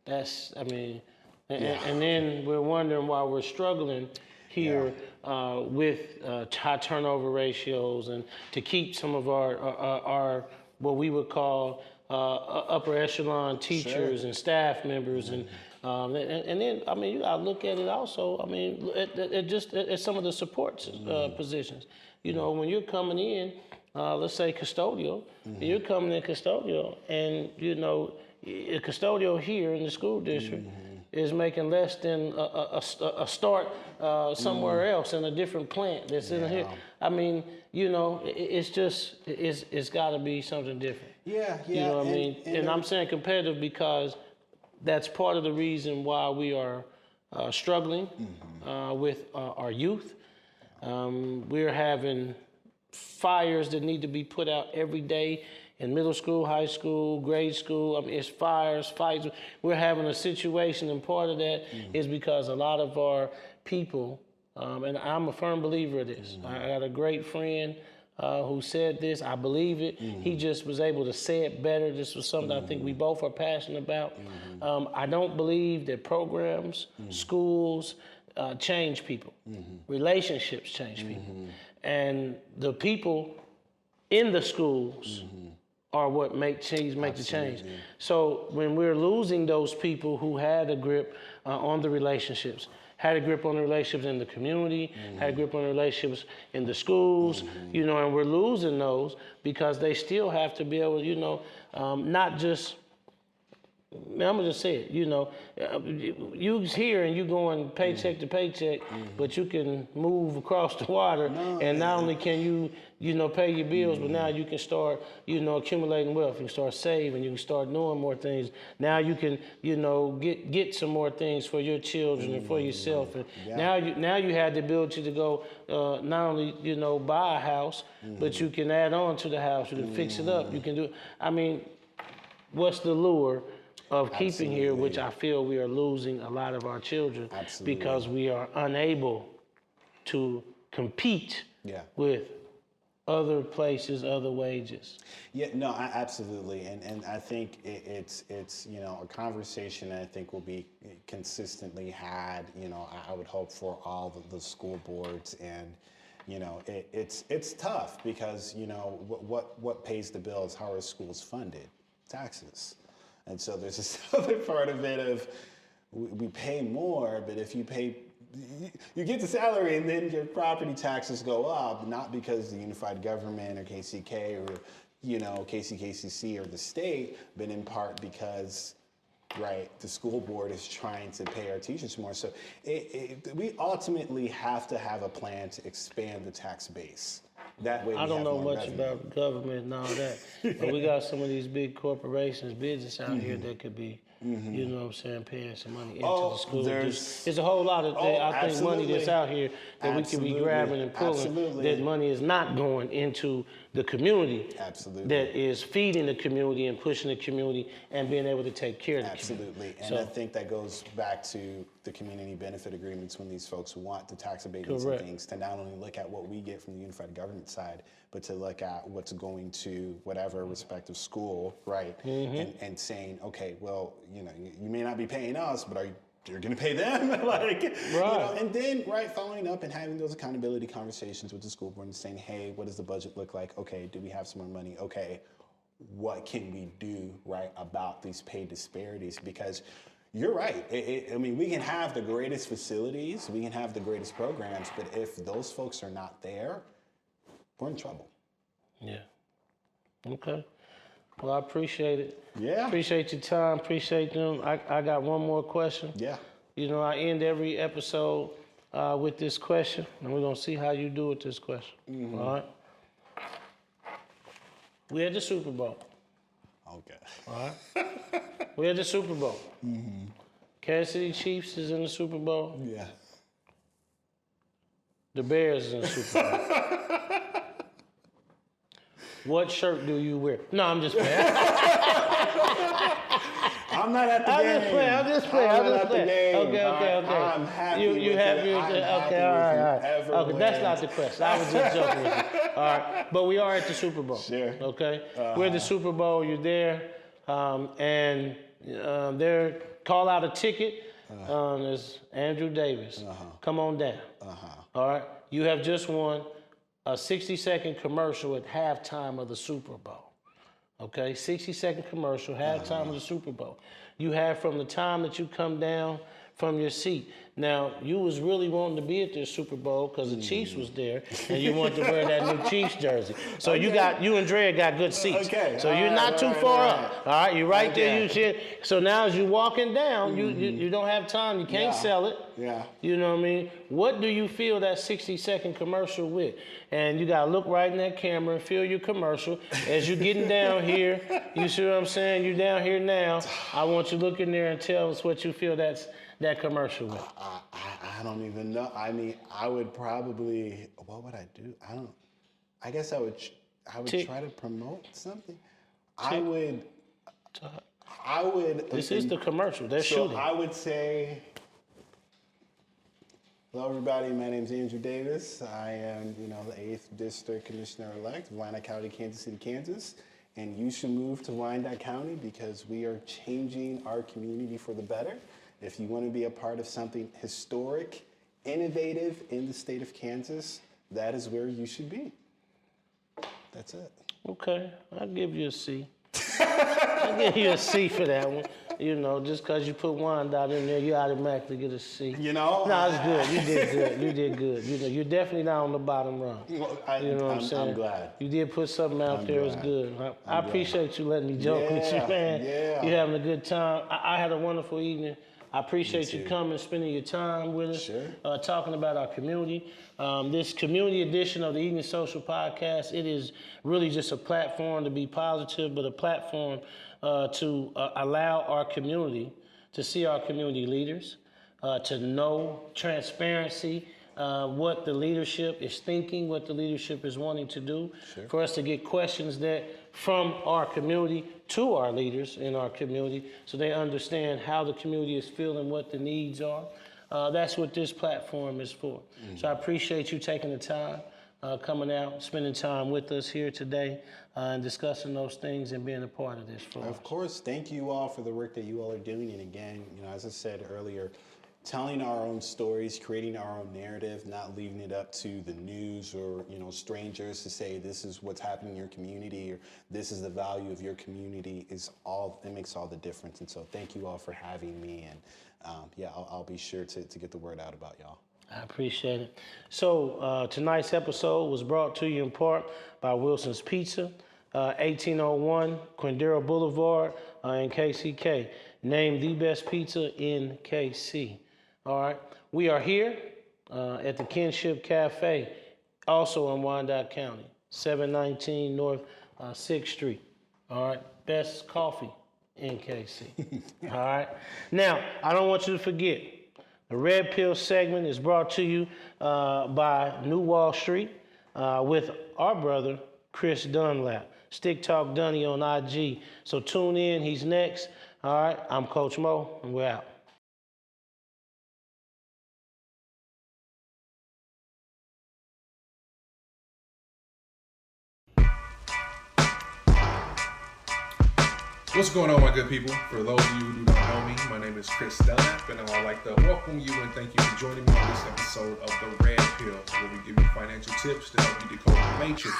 S2: That's, and then we're wondering why we're struggling here with high turnover ratios and to keep some of our what we would call upper echelon teachers and staff members and then you gotta look at it also. At some of the support positions. When you're coming in. Let's say custodial, you're coming in custodial, and a custodial here in the school district is making less than a start somewhere else in a different plant that's in here. It's got to be something different.
S1: Yeah.
S2: You know what I mean? And I'm saying competitive because that's part of the reason why we are struggling with our youth. We're having fires that need to be put out every day in middle school, high school, grade school. It's fires, fights. We're having a situation, and part of that is because a lot of our people, and I'm a firm believer of this. I got a great friend who said this. I believe it. He just was able to say it better. This was something I think we both are passionate about. I don't believe that programs, schools change people. Relationships change people. And the people in the schools are what make the change. So when we're losing those people who had a grip on the relationships, had a grip on the relationships in the community, had a grip on the relationships in the schools, and we're losing those because they still have to be able, not just man, I'm gonna just say it. You here and you going paycheck to paycheck, but you can move across the water, and not only can you pay your bills, but now you can start accumulating wealth. You can start saving. You can start doing more things. Now you can get some more things for your children and for yourself. And now you have the ability to go not only buy a house, but you can add on to the house. You can fix it up. You can do. I mean, what's the lure of keeping here, which I feel we are losing a lot of our children because we are unable to compete with other places, other wages.
S1: Yeah, no, absolutely, and I think it's a conversation that I think will be consistently had. I would hope for all the school boards, and it's tough because what pays the bills? How are schools funded? Taxes. And so there's this other part of it of we pay more, but if you get the salary and then your property taxes go up, not because the unified government or KCK or KCKCC or the state, but in part because the school board is trying to pay our teachers more. So we ultimately have to have a plan to expand the tax base. That way
S2: I don't know much about government and all that, but we got some of these big corporations, business out here that could be, paying some money into the school. There's a whole lot of, I think, money that's out here that we could be grabbing and pulling. That money is not going into the community. That is feeding the community and pushing the community and being able to take care of the community.
S1: And I think that goes back to the community benefit agreements when these folks want the tax abatements and things, to not only look at what we get from the unified government side, but to look at what's going to whatever respective school, and saying, okay, well, you may not be paying us, but you're going to pay them, and then following up and having those accountability conversations with the school board and saying, hey, what does the budget look like? Okay, do we have some more money? Okay, what can we do about these pay disparities? Because you're right. I mean, we can have the greatest facilities, we can have the greatest programs, but if those folks are not there, we're in trouble.
S2: Yeah. Okay. Well, I appreciate it.
S1: Yeah.
S2: Appreciate your time. Appreciate them. I got one more question.
S1: Yeah.
S2: I end every episode with this question, and we're going to see how you do with this question. All right? We had the Super Bowl.
S1: Okay.
S2: All right? We had the Super Bowl. Kansas City Chiefs is in the Super Bowl.
S1: Yeah.
S2: The Bears is in the Super Bowl. What shirt do you wear? No, I'm just playing.
S1: I'm not at the game.
S2: I'm just playing. Okay.
S1: I'm happy
S2: you
S1: with
S2: happy
S1: it.
S2: with it?
S1: I'm
S2: Okay,
S1: happy
S2: all right.
S1: with whoever
S2: Okay, that's
S1: wins.
S2: not the question. I was just joking with you. All right, but we are at the Super Bowl.
S1: Sure.
S2: Okay, we're at the Super Bowl. You're there, and they're call out a ticket. It's Andrew Davis. Come on down. All right, you have just won a 60-second commercial at halftime of the Super Bowl. Okay, 60-second commercial, halftime of the Super Bowl. You have from the time that you come down from your seat. Now, you was really wanting to be at this Super Bowl because the Chiefs was there, and you wanted to wear that new Chiefs jersey. So you and Dre got good seats.
S1: Okay.
S2: So you're not too far up. All right, you're right there. So now as you're walking down, you don't have time. You can't sell it.
S1: Yeah.
S2: You know what I mean? What do you feel that 60-second commercial with? And you got to look right in that camera and feel your commercial. As you're getting down here, you see what I'm saying? You're down here now. I want you to look in there and tell us what you feel that commercial with.
S1: I don't even know. I mean, I would probably, what would I do? I guess I would try to promote something. I would.
S2: This is the commercial. They're shooting.
S1: I would say, hello everybody, my name is Andrew Davis. I am, the 8th District Commissioner-elect of Wyandotte County, Kansas City, Kansas. And you should move to Wyandotte County because we are changing our community for the better. If you want to be a part of something historic, innovative in the state of Kansas, that is where you should be. That's it.
S2: Okay, I'll give you a C. I'll give you a C for that one. You know, just because you put Wyandotte in there, you automatically get a C.
S1: You know?
S2: No, it's good. You did good. You did good. You know, you're definitely not on the bottom rung.
S1: Well,
S2: You know what I'm saying?
S1: I'm glad.
S2: You did put something out there. It's good. I appreciate you letting me joke with you, man.
S1: Yeah.
S2: You're having a good time. I had a wonderful evening. I appreciate you coming, spending your time with us, talking about our community. This community edition of the Evening Social Podcast, it is really just a platform to be positive, but a platform to allow our community to see our community leaders, to know transparency, what the leadership is thinking, what the leadership is wanting to do, for us to get questions that from our community to our leaders in our community so they understand how the community is feeling, what the needs are. That's what this platform is for. So I appreciate you taking the time, coming out, spending time with us here today, and discussing those things and being a part of this for us.
S1: Of course, thank you all for the work that you all are doing. And again, you know, as I said earlier, telling our own stories, creating our own narrative, not leaving it up to the news or, you know, strangers to say this is what's happening in your community or this is the value of your community it makes all the difference. And so thank you all for having me. And I'll be sure to get the word out about y'all.
S2: I appreciate it. So tonight's episode was brought to you in part by Wilson's Pizza, 1801 Quindera Boulevard in KCK. Named the best pizza in KC. All right. We are here at the Kinship Cafe, also in Wyandotte County, 719 North 6th Street. All right. Best coffee in KC. All right. Now, I don't want you to forget, the Red Pill segment is brought to you by New Wall Street with our brother, Chris Dunlap. Stick Talk Dunny on IG. So tune in. He's next. All right. I'm Coach Mo, and we're out.
S3: What's going on, my good people? For those of you who do not know me, my name is Chris Dunlap, and I'd like to welcome you and thank you for joining me on this episode of The Red Pill, where we give you financial tips to help you decode the matrix.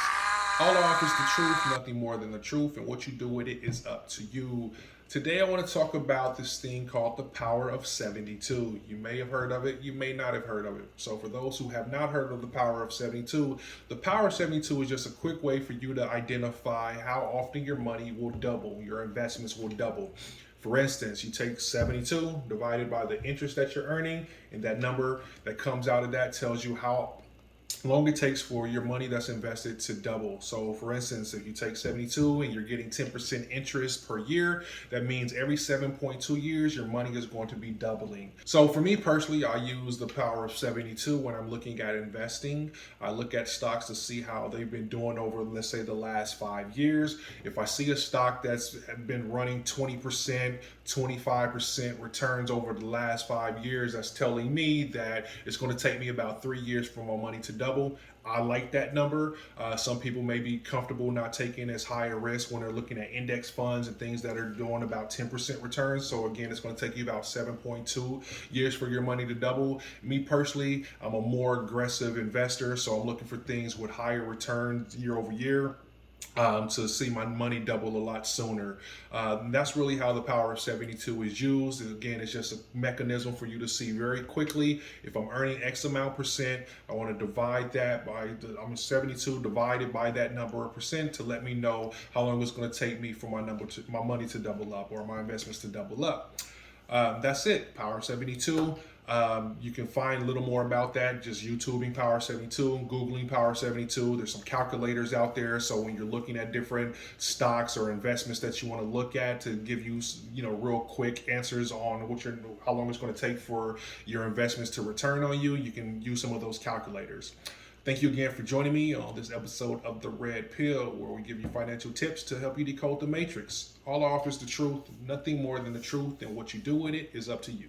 S3: All I offer is the truth, nothing more than the truth, and what you do with it is up to you. Today I want to talk about this thing called the power of 72. You may have heard of it, you may not have heard of it. So for those who have not heard of the power of 72, the power of 72 is just a quick way for you to identify how often your money will double, your investments will double. For instance, you take 72 divided by the interest that you're earning, and that number that comes out of that tells you how long it takes for your money that's invested to double. So for instance, if you take 72 and you're getting 10% interest per year, that means every 7.2 years, your money is going to be doubling. So for me personally, I use the power of 72 when I'm looking at investing. I look at stocks to see how they've been doing over, let's say, the last 5 years. If I see a stock that's been running 20%, 25% returns over the last 5 years, that's telling me that it's going to take me about 3 years for my money to double. I like that number. Some people may be comfortable not taking as high a risk when they're looking at index funds and things that are doing about 10% returns. So again, it's going to take you about 7.2 years for your money to double. Me personally, I'm a more aggressive investor, so I'm looking for things with higher returns year over year. To see my money double a lot sooner. That's really how the power of 72 is used. And again, it's just a mechanism for you to see very quickly if I'm earning X amount percent, I want to divide that by I'm 72 divided by that number of percent to let me know how long it's going to take me for my money to double up or my investments to double up. That's it. Power of 72. You can find a little more about that just YouTubing Power 72, Googling Power 72. There's some calculators out there. So when you're looking at different stocks or investments that you want to look at to give you, real quick answers on how long it's going to take for your investments to return on you, you can use some of those calculators. Thank you again for joining me on this episode of The Red Pill, where we give you financial tips to help you decode the matrix. All I offer is the truth, nothing more than the truth, and what you do with it is up to you.